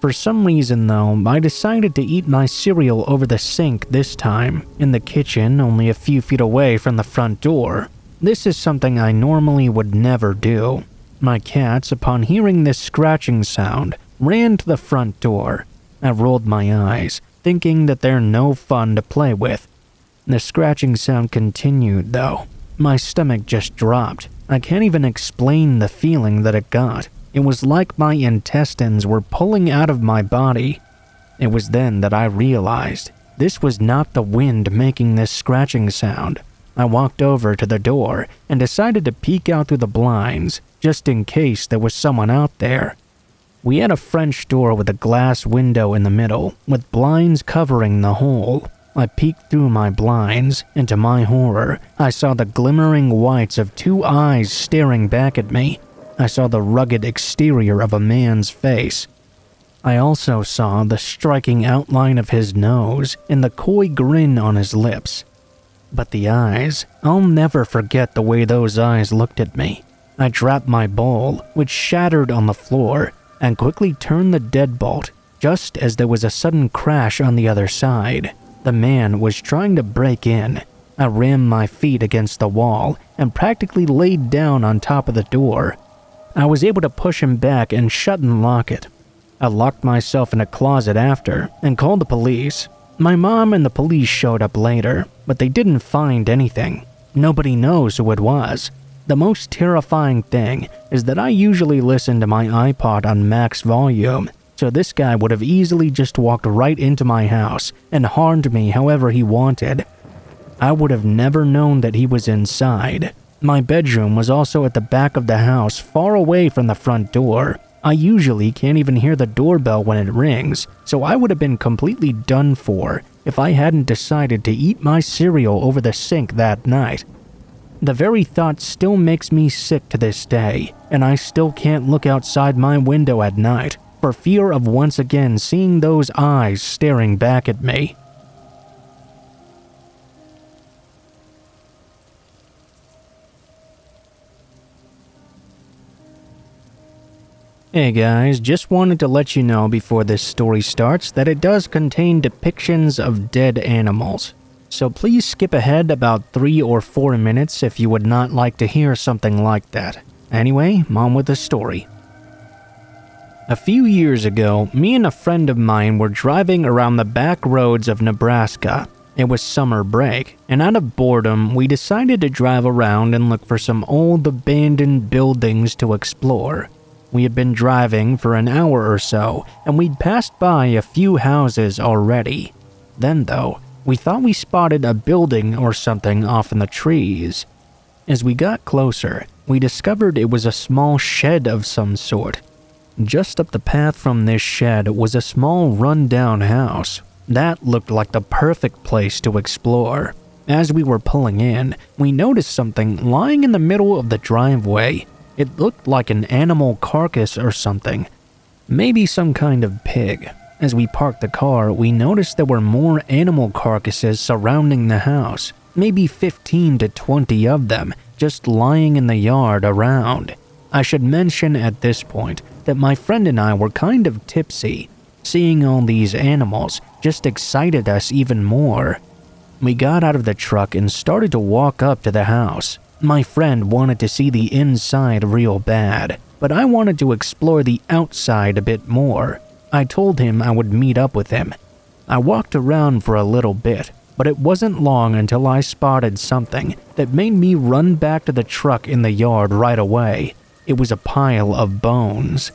For some reason though, I decided to eat my cereal over the sink this time, in the kitchen only a few feet away from the front door. This is something I normally would never do. My cats, upon hearing this scratching sound, ran to the front door. I rolled my eyes, thinking that they're no fun to play with. The scratching sound continued though. My stomach just dropped. I can't even explain the feeling that it got. It was like my intestines were pulling out of my body. It was then that I realized this was not the wind making this scratching sound. I walked over to the door and decided to peek out through the blinds, just in case there was someone out there. We had a French door with a glass window in the middle, with blinds covering the whole. I peeked through my blinds, and to my horror, I saw the glimmering whites of 2 eyes staring back at me. I saw the rugged exterior of a man's face. I also saw the striking outline of his nose and the coy grin on his lips. But the eyes, I'll never forget the way those eyes looked at me. I dropped my bowl, which shattered on the floor, and quickly turned the deadbolt, just as there was a sudden crash on the other side. The man was trying to break in. I rammed my feet against the wall and practically laid down on top of the door. I was able to push him back and shut and lock it. I locked myself in a closet after and called the police. My mom and the police showed up later, but they didn't find anything. Nobody knows who it was. The most terrifying thing is that I usually listen to my iPod on max volume, so this guy would have easily just walked right into my house and harmed me however he wanted. I would have never known that he was inside. My bedroom was also at the back of the house, far away from the front door. I usually can't even hear the doorbell when it rings, so I would have been completely done for if I hadn't decided to eat my cereal over the sink that night. The very thought still makes me sick to this day, and I still can't look outside my window at night for fear of once again seeing those eyes staring back at me. Hey guys, just wanted to let you know before this story starts that it does contain depictions of dead animals. So please skip ahead about 3 or 4 minutes if you would not like to hear something like that. Anyway, on with the story. A few years ago, me and a friend of mine were driving around the back roads of Nebraska. It was summer break, and out of boredom, we decided to drive around and look for some old abandoned buildings to explore. We had been driving for an hour or so, and we'd passed by a few houses already. Then though, we thought we spotted a building or something off in the trees. As we got closer, we discovered it was a small shed of some sort. Just up the path from this shed was a small run-down house. That looked like the perfect place to explore. As we were pulling in, we noticed something lying in the middle of the driveway. It looked like an animal carcass or something, maybe some kind of pig. As we parked the car, we noticed there were more animal carcasses surrounding the house, maybe 15 to 20 of them, just lying in the yard around. I should mention at this point that my friend and I were kind of tipsy. Seeing all these animals just excited us even more. We got out of the truck and started to walk up to the house. My friend wanted to see the inside real bad, but I wanted to explore the outside a bit more. I told him I would meet up with him. I walked around for a little bit, but it wasn't long until I spotted something that made me run back to the truck in the yard right away. It was a pile of bones.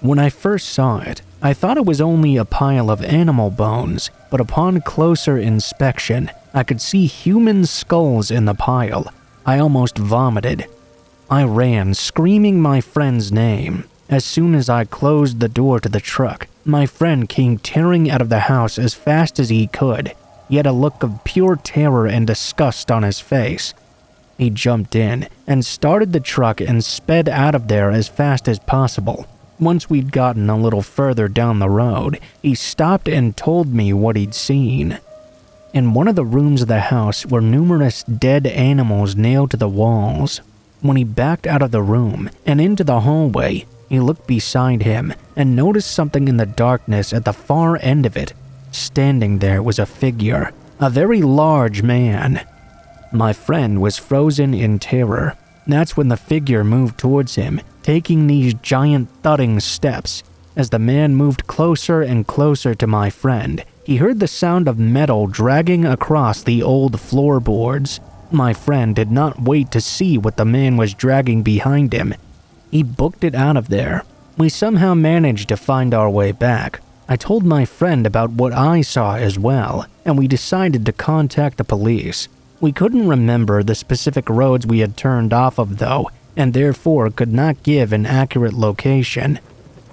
When I first saw it, I thought it was only a pile of animal bones, but upon closer inspection, I could see human skulls in the pile. I almost vomited. I ran, screaming my friend's name. As soon as I closed the door to the truck, my friend came tearing out of the house as fast as he could. He had a look of pure terror and disgust on his face. He jumped in and started the truck and sped out of there as fast as possible. Once we'd gotten a little further down the road, he stopped and told me what he'd seen. In one of the rooms of the house were numerous dead animals nailed to the walls. When he backed out of the room and into the hallway, he looked beside him and noticed something in the darkness at the far end of it. Standing there was a figure, a very large man. My friend was frozen in terror. That's when the figure moved towards him, taking these giant thudding steps. As the man moved closer and closer to my friend, he heard the sound of metal dragging across the old floorboards. My friend did not wait to see what the man was dragging behind him. He booked it out of there. We somehow managed to find our way back. I told my friend about what I saw as well, and we decided to contact the police. We couldn't remember the specific roads we had turned off of though, and therefore could not give an accurate location.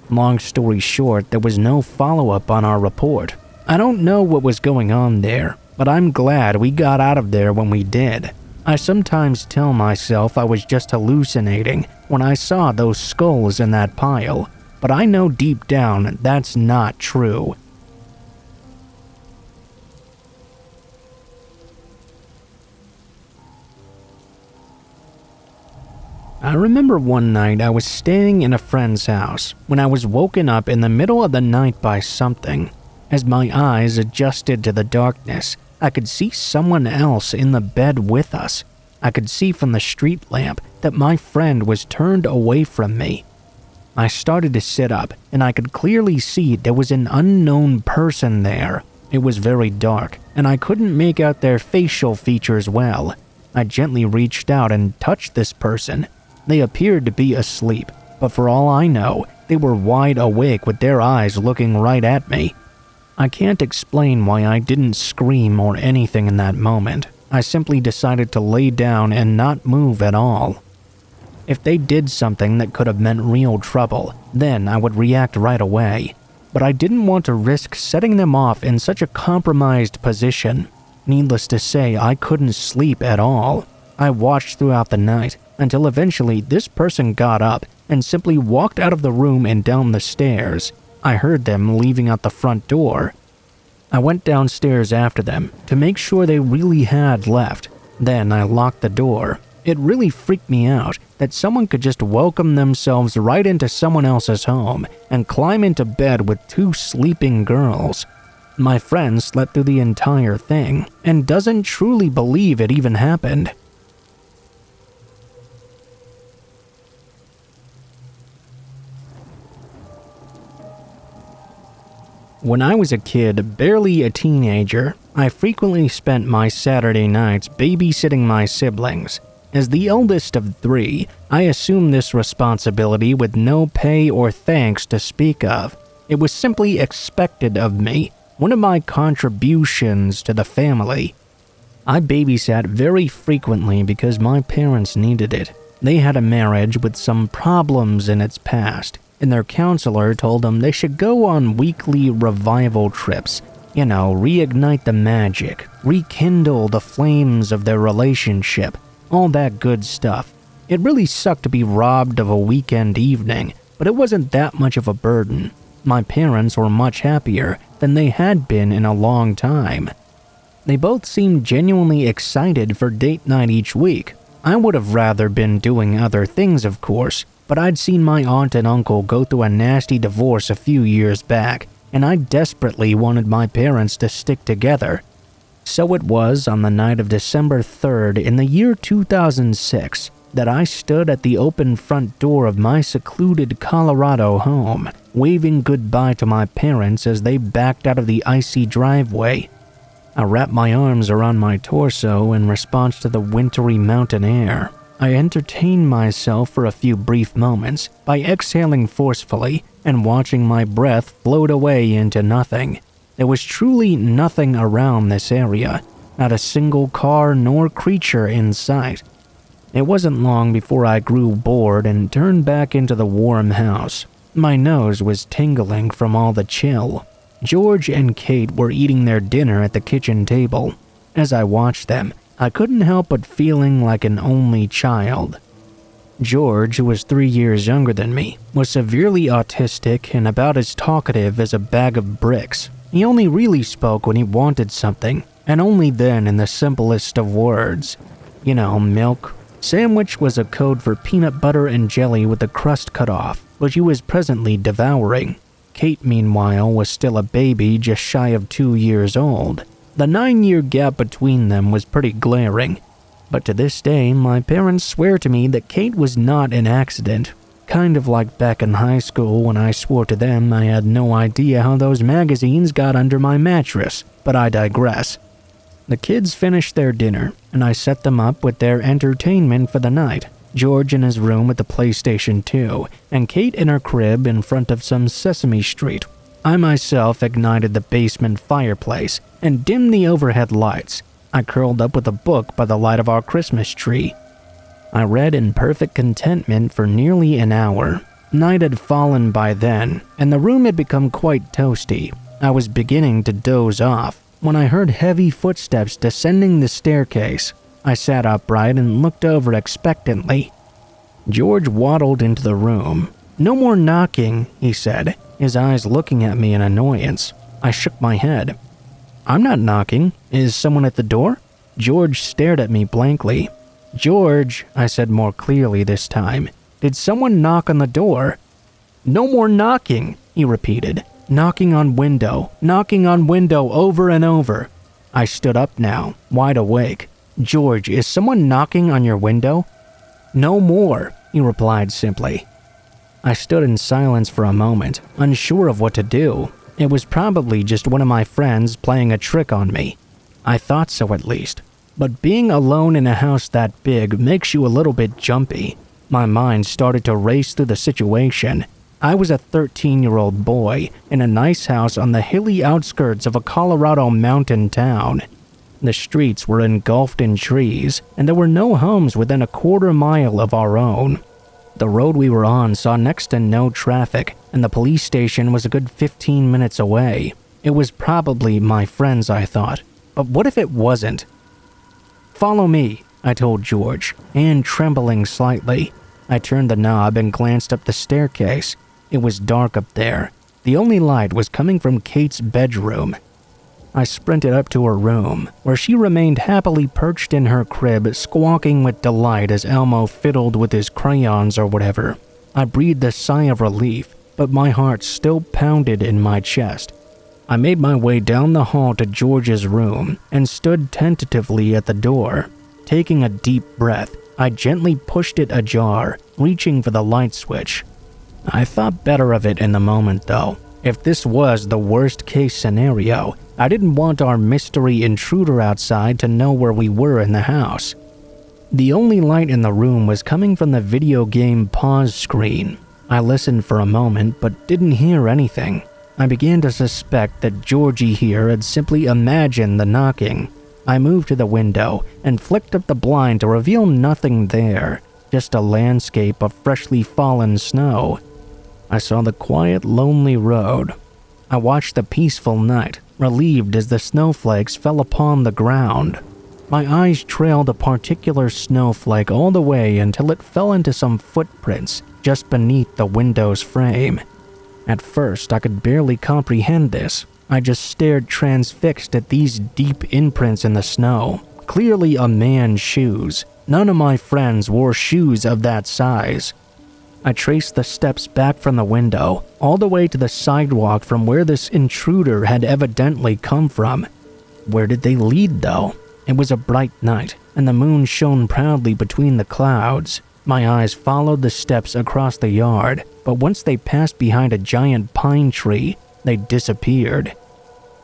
Long story short, there was no follow-up on our report. I don't know what was going on there, but I'm glad we got out of there when we did. I sometimes tell myself I was just hallucinating when I saw those skulls in that pile, but I know deep down that's not true. I remember one night I was staying in a friend's house when I was woken up in the middle of the night by something. As my eyes adjusted to the darkness, I could see someone else in the bed with us. I could see from the street lamp that my friend was turned away from me. I started to sit up, and I could clearly see there was an unknown person there. It was very dark, and I couldn't make out their facial features well. I gently reached out and touched this person. They appeared to be asleep, but for all I know, they were wide awake with their eyes looking right at me. I can't explain why I didn't scream or anything in that moment. I simply decided to lay down and not move at all. If they did something that could have meant real trouble, then I would react right away. But I didn't want to risk setting them off in such a compromised position. Needless to say, I couldn't sleep at all. I watched throughout the night until eventually this person got up and simply walked out of the room and down the stairs. I heard them leaving out the front door. I went downstairs after them to make sure they really had left. Then I locked the door. It really freaked me out that someone could just welcome themselves right into someone else's home and climb into bed with two sleeping girls. My friend slept through the entire thing and doesn't truly believe it even happened. When I was a kid, barely a teenager, I frequently spent my Saturday nights babysitting my siblings. As the eldest of three, I assumed this responsibility with no pay or thanks to speak of. It was simply expected of me, one of my contributions to the family. I babysat very frequently because my parents needed it. They had a marriage with some problems in its past, and their counselor told them they should go on weekly revival trips. reignite the magic, rekindle the flames of their relationship, all that good stuff. It really sucked to be robbed of a weekend evening, but it wasn't that much of a burden. My parents were much happier than they had been in a long time. They both seemed genuinely excited for date night each week. I would have rather been doing other things, of course, but I'd seen my aunt and uncle go through a nasty divorce a few years back, and I desperately wanted my parents to stick together. So it was on the night of December 3rd in the year 2006 that I stood at the open front door of my secluded Colorado home, waving goodbye to my parents as they backed out of the icy driveway. I wrapped my arms around my torso in response to the wintry mountain air. I entertained myself for a few brief moments by exhaling forcefully and watching my breath float away into nothing. There was truly nothing around this area, not a single car nor creature in sight. It wasn't long before I grew bored and turned back into the warm house. My nose was tingling from all the chill. George and Kate were eating their dinner at the kitchen table. As I watched them, I couldn't help but feeling like an only child. George, who was 3 years younger than me, was severely autistic and about as talkative as a bag of bricks. He only really spoke when he wanted something, and only then in the simplest of words. Milk. Sandwich was a code for peanut butter and jelly with the crust cut off, which he was presently devouring. Kate, meanwhile, was still a baby just shy of 2 years old. The 9-year gap between them was pretty glaring. But to this day, my parents swear to me that Kate was not an accident. Kind of like back in high school when I swore to them I had no idea how those magazines got under my mattress, but I digress. The kids finished their dinner, and I set them up with their entertainment for the night. George in his room with the PlayStation 2, and Kate in her crib in front of some Sesame Street. I myself ignited the basement fireplace and dimmed the overhead lights. I curled up with a book by the light of our Christmas tree. I read in perfect contentment for nearly an hour. Night had fallen by then, and the room had become quite toasty. I was beginning to doze off when I heard heavy footsteps descending the staircase. I sat upright and looked over expectantly. George waddled into the room. "No more knocking," he said, his eyes looking at me in annoyance. I shook my head. "I'm not knocking. Is someone at the door?" George stared at me blankly. "George," I said more clearly this time, "did someone knock on the door?" "No more knocking," he repeated. Knocking on window over and over. I stood up now, wide awake. "George, is someone knocking on your window?" "No more," he replied simply. I stood in silence for a moment, unsure of what to do. It was probably just one of my friends playing a trick on me. I thought so at least. But being alone in a house that big makes you a little bit jumpy. My mind started to race through the situation. I was a 13-year-old boy in a nice house on the hilly outskirts of a Colorado mountain town. The streets were engulfed in trees, and there were no homes within a quarter-mile of our own. The road we were on saw next to no traffic, and the police station was a good 15 minutes away. It was probably my friends, I thought. But what if it wasn't? "Follow me," I told George, hand trembling slightly. I turned the knob and glanced up the staircase. It was dark up there. The only light was coming from Kate's bedroom. I sprinted up to her room, where she remained happily perched in her crib, squawking with delight as Elmo fiddled with his crayons or whatever. I breathed a sigh of relief, but my heart still pounded in my chest. I made my way down the hall to George's room and stood tentatively at the door. Taking a deep breath, I gently pushed it ajar, reaching for the light switch. I thought better of it in the moment, though. If this was the worst-case scenario, I didn't want our mystery intruder outside to know where we were in the house. The only light in the room was coming from the video game pause screen. I listened for a moment, but didn't hear anything. I began to suspect that Georgie here had simply imagined the knocking. I moved to the window and flicked up the blind to reveal nothing there, just a landscape of freshly fallen snow. I saw the quiet, lonely road. I watched the peaceful night, relieved as the snowflakes fell upon the ground. My eyes trailed a particular snowflake all the way until it fell into some footprints just beneath the window's frame. At first, I could barely comprehend this. I just stared transfixed at these deep imprints in the snow, clearly a man's shoes. None of my friends wore shoes of that size. I traced the steps back from the window, all the way to the sidewalk from where this intruder had evidently come from. Where did they lead, though? It was a bright night, and the moon shone proudly between the clouds. My eyes followed the steps across the yard, but once they passed behind a giant pine tree, they disappeared.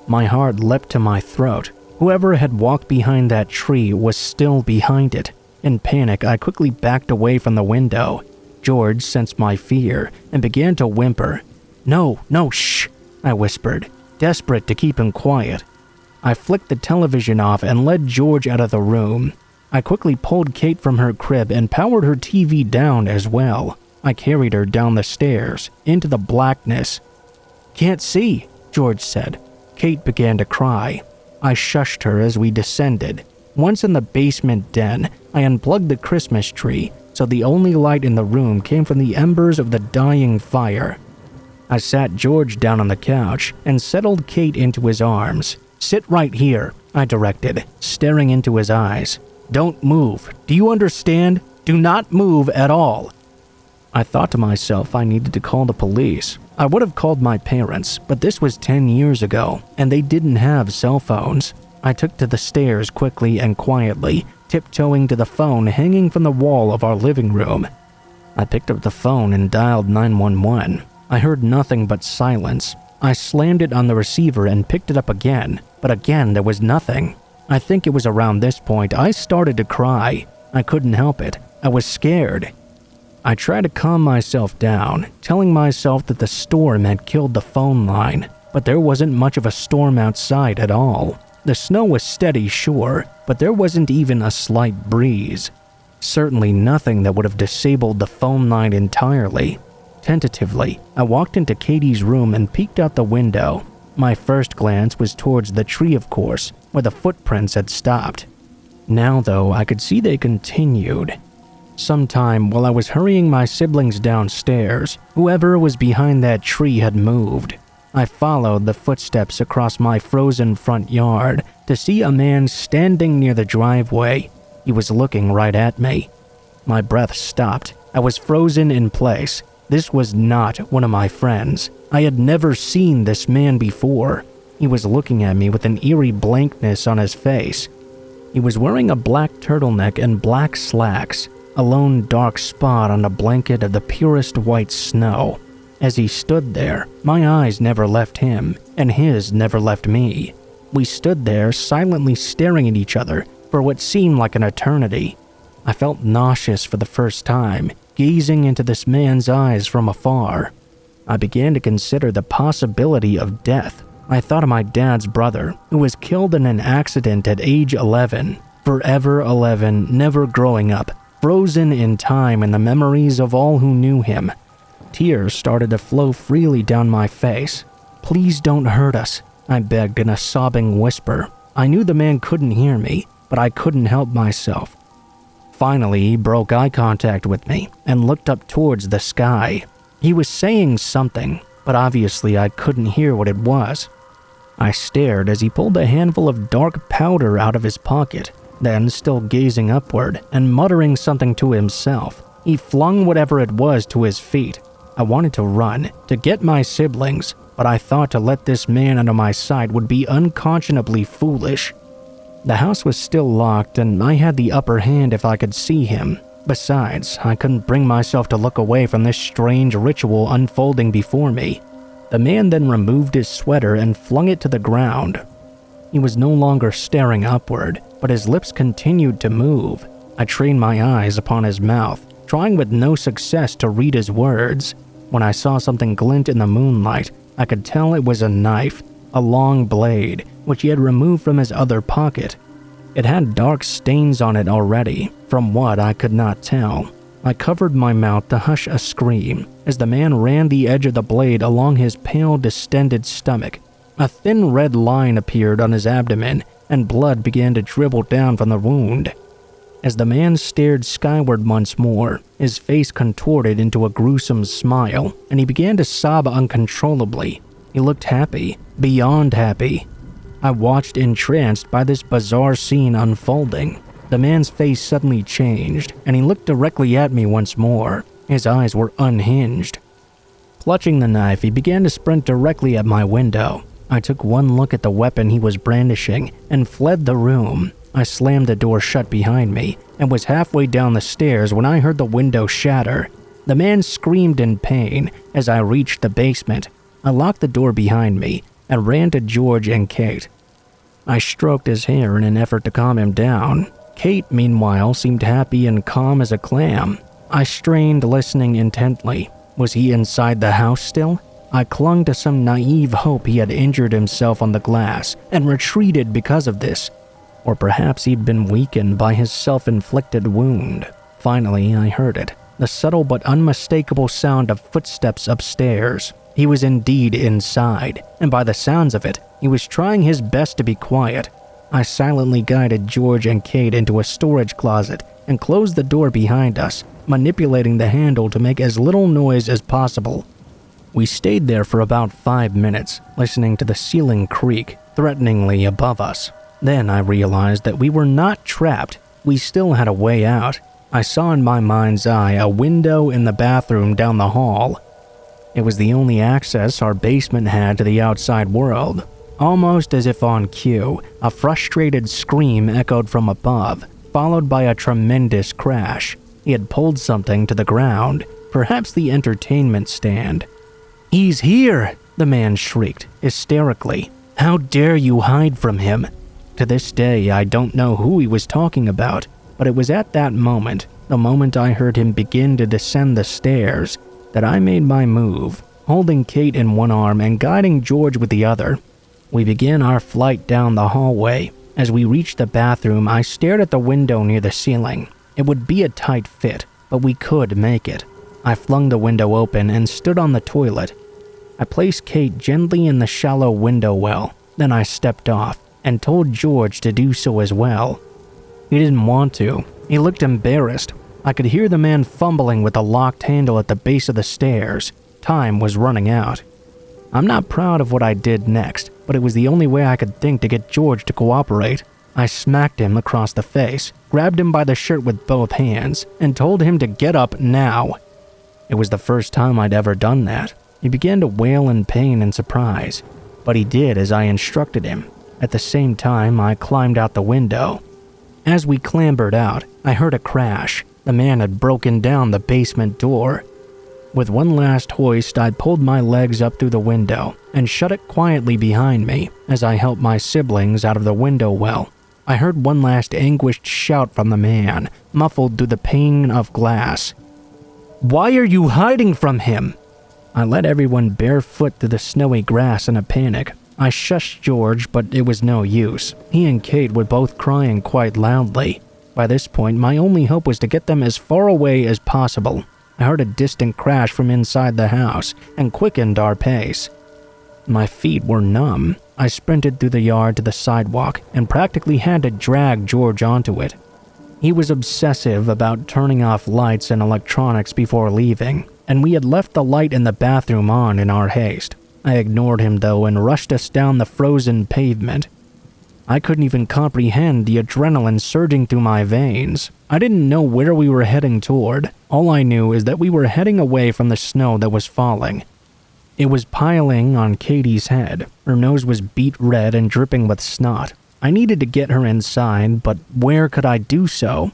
My heart leapt to my throat. Whoever had walked behind that tree was still behind it. In panic, I quickly backed away from the window. George sensed my fear and began to whimper. No, shh, I whispered, desperate to keep him quiet. I flicked the television off and led George out of the room. I quickly pulled Kate from her crib and powered her TV down as well. I carried her down the stairs, into the blackness. Can't see, George said. Kate began to cry. I shushed her as we descended. Once in the basement den, I unplugged the Christmas tree, so the only light in the room came from the embers of the dying fire. I sat George down on the couch and settled Kate into his arms. Sit right here, I directed, staring into his eyes. Don't move. Do you understand? Do not move at all. I thought to myself I needed to call the police. I would have called my parents, but this was 10 years ago, and they didn't have cell phones. I took to the stairs quickly and quietly, tiptoeing to the phone hanging from the wall of our living room. I picked up the phone and dialed 911. I heard nothing but silence. I slammed it on the receiver and picked it up again, but again there was nothing. I think it was around this point I started to cry. I couldn't help it. I was scared. I tried to calm myself down, telling myself that the storm had killed the phone line, but there wasn't much of a storm outside at all. The snow was steady, sure, but there wasn't even a slight breeze. Certainly nothing that would have disabled the phone line entirely. Tentatively, I walked into Katie's room and peeked out the window. My first glance was towards the tree, of course, where the footprints had stopped. Now, though, I could see they continued. Sometime while I was hurrying my siblings downstairs, whoever was behind that tree had moved. I followed the footsteps across my frozen front yard to see a man standing near the driveway. He was looking right at me. My breath stopped. I was frozen in place. This was not one of my friends. I had never seen this man before. He was looking at me with an eerie blankness on his face. He was wearing a black turtleneck and black slacks, a lone dark spot on a blanket of the purest white snow. As he stood there, my eyes never left him, and his never left me. We stood there silently staring at each other for what seemed like an eternity. I felt nauseous for the first time, gazing into this man's eyes from afar. I began to consider the possibility of death. I thought of my dad's brother, who was killed in an accident at age 11. Forever 11, never growing up, frozen in time in the memories of all who knew him. Tears started to flow freely down my face. Please don't hurt us, I begged in a sobbing whisper. I knew the man couldn't hear me, but I couldn't help myself. Finally, he broke eye contact with me and looked up towards the sky. He was saying something, but obviously I couldn't hear what it was. I stared as he pulled a handful of dark powder out of his pocket. Then, still gazing upward and muttering something to himself, he flung whatever it was to his feet. I wanted to run, to get my siblings, but I thought to let this man out of my sight would be unconscionably foolish. The house was still locked, and I had the upper hand if I could see him. Besides, I couldn't bring myself to look away from this strange ritual unfolding before me. The man then removed his sweater and flung it to the ground. He was no longer staring upward, but his lips continued to move. I trained my eyes upon his mouth, trying with no success to read his words. When I saw something glint in the moonlight, I could tell it was a knife, a long blade, which he had removed from his other pocket. It had dark stains on it already, from what I could not tell. I covered my mouth to hush a scream as the man ran the edge of the blade along his pale, distended stomach. A thin red line appeared on his abdomen, and blood began to dribble down from the wound. As the man stared skyward once more, his face contorted into a gruesome smile, and he began to sob uncontrollably. He looked happy, beyond happy. I watched entranced by this bizarre scene unfolding. The man's face suddenly changed, and he looked directly at me once more. His eyes were unhinged. Clutching the knife, he began to sprint directly at my window. I took one look at the weapon he was brandishing and fled the room. I slammed the door shut behind me and was halfway down the stairs when I heard the window shatter. The man screamed in pain as I reached the basement. I locked the door behind me and ran to George and Kate. I stroked his hair in an effort to calm him down. Kate, meanwhile, seemed happy and calm as a clam. I strained, listening intently. Was he inside the house still? I clung to some naive hope he had injured himself on the glass and retreated because of this. Or perhaps he'd been weakened by his self-inflicted wound. Finally, I heard it. The subtle but unmistakable sound of footsteps upstairs. He was indeed inside, and by the sounds of it, he was trying his best to be quiet. I silently guided George and Kate into a storage closet and closed the door behind us, manipulating the handle to make as little noise as possible. We stayed there for about 5 minutes, listening to the ceiling creak threateningly above us. Then I realized that we were not trapped. We still had a way out. I saw in my mind's eye a window in the bathroom down the hall. It was the only access our basement had to the outside world. Almost as if on cue, a frustrated scream echoed from above, followed by a tremendous crash. He had pulled something to the ground, perhaps the entertainment stand. "He's here!" the man shrieked, hysterically. "How dare you hide from him?" To this day, I don't know who he was talking about, but it was at that moment, the moment I heard him begin to descend the stairs, that I made my move, holding Kate in one arm and guiding George with the other. We began our flight down the hallway. As we reached the bathroom, I stared at the window near the ceiling. It would be a tight fit, but we could make it. I flung the window open and stood on the toilet. I placed Kate gently in the shallow window well. Then I stepped off and told George to do so as well. He didn't want to. He looked embarrassed. I could hear the man fumbling with the locked handle at the base of the stairs. Time was running out. I'm not proud of what I did next, but it was the only way I could think to get George to cooperate. I smacked him across the face, grabbed him by the shirt with both hands, and told him to get up now. It was the first time I'd ever done that. He began to wail in pain and surprise, but he did as I instructed him. At the same time, I climbed out the window. As we clambered out, I heard a crash. The man had broken down the basement door. With one last hoist, I pulled my legs up through the window and shut it quietly behind me as I helped my siblings out of the window well. I heard one last anguished shout from the man, muffled through the pane of glass. "Why are you hiding from him?" I led everyone barefoot through the snowy grass in a panic. I shushed George, but it was no use. He and Kate were both crying quite loudly. By this point, my only hope was to get them as far away as possible. I heard a distant crash from inside the house and quickened our pace. My feet were numb. I sprinted through the yard to the sidewalk and practically had to drag George onto it. He was obsessive about turning off lights and electronics before leaving, and we had left the light in the bathroom on in our haste. I ignored him though and rushed us down the frozen pavement. I couldn't even comprehend the adrenaline surging through my veins. I didn't know where we were heading toward. All I knew is that we were heading away from the snow that was falling. It was piling on Katie's head. Her nose was beet red and dripping with snot. I needed to get her inside, but where could I do so?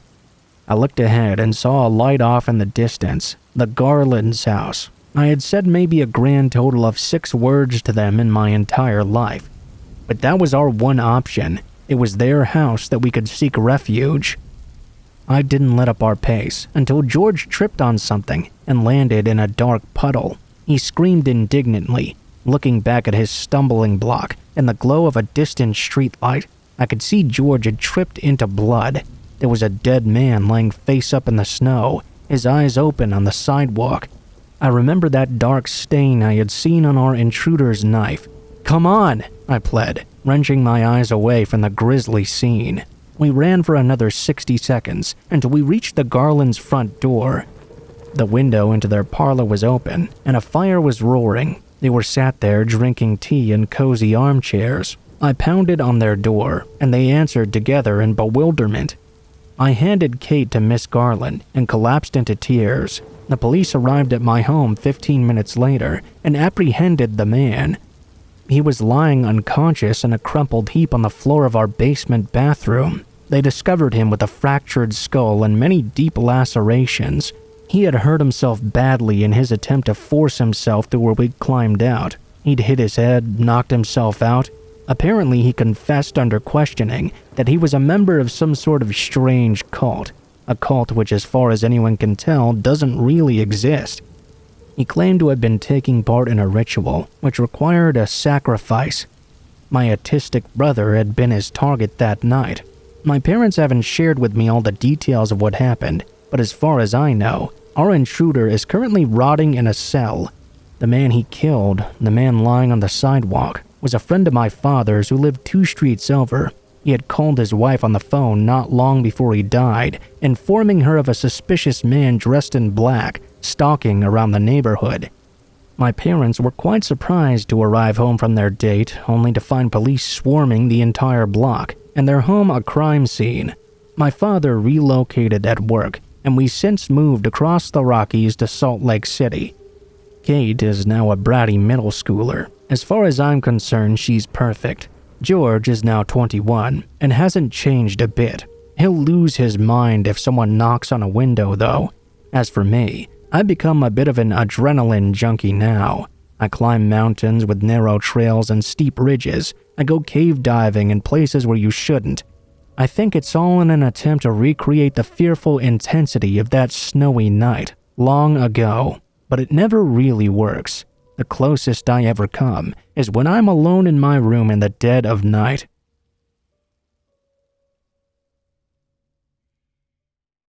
I looked ahead and saw a light off in the distance, the Garland's house. I had said maybe a grand total of 6 words to them in my entire life. But that was our one option. It was their house that we could seek refuge. I didn't let up our pace until George tripped on something and landed in a dark puddle. He screamed indignantly, looking back at his stumbling block in the glow of a distant streetlight. I could see George had tripped into blood. There was a dead man laying face up in the snow, his eyes open on the sidewalk. I remember that dark stain I had seen on our intruder's knife, "Come on," I pled, wrenching my eyes away from the grisly scene. We ran for another 60 seconds until we reached the Garlands' front door. The window into their parlor was open, and a fire was roaring. They were sat there drinking tea in cozy armchairs. I pounded on their door, and they answered together in bewilderment. I handed Kate to Miss Garland and collapsed into tears. The police arrived at my home 15 minutes later and apprehended the man. He was lying unconscious in a crumpled heap on the floor of our basement bathroom. They discovered him with a fractured skull and many deep lacerations. He had hurt himself badly in his attempt to force himself through where we'd climbed out. He'd hit his head, knocked himself out. Apparently, he confessed under questioning that he was a member of some sort of strange cult, a cult which, as far as anyone can tell, doesn't really exist. He claimed to have been taking part in a ritual which required a sacrifice. My autistic brother had been his target that night. My parents haven't shared with me all the details of what happened, but as far as I know, our intruder is currently rotting in a cell. The man he killed, the man lying on the sidewalk, was a friend of my father's who lived 2 streets over. He had called his wife on the phone not long before he died, informing her of a suspicious man dressed in black, stalking around the neighborhood. My parents were quite surprised to arrive home from their date, only to find police swarming the entire block, and their home a crime scene. My father relocated at work, and we since moved across the Rockies to Salt Lake City. Kate is now a bratty middle schooler. As far as I'm concerned, she's perfect. George is now 21 and hasn't changed a bit. He'll lose his mind if someone knocks on a window, though. As for me, I've become a bit of an adrenaline junkie now. I climb mountains with narrow trails and steep ridges. I go cave diving in places where you shouldn't. I think it's all in an attempt to recreate the fearful intensity of that snowy night long ago, but it never really works. The closest I ever come is when I'm alone in my room in the dead of night,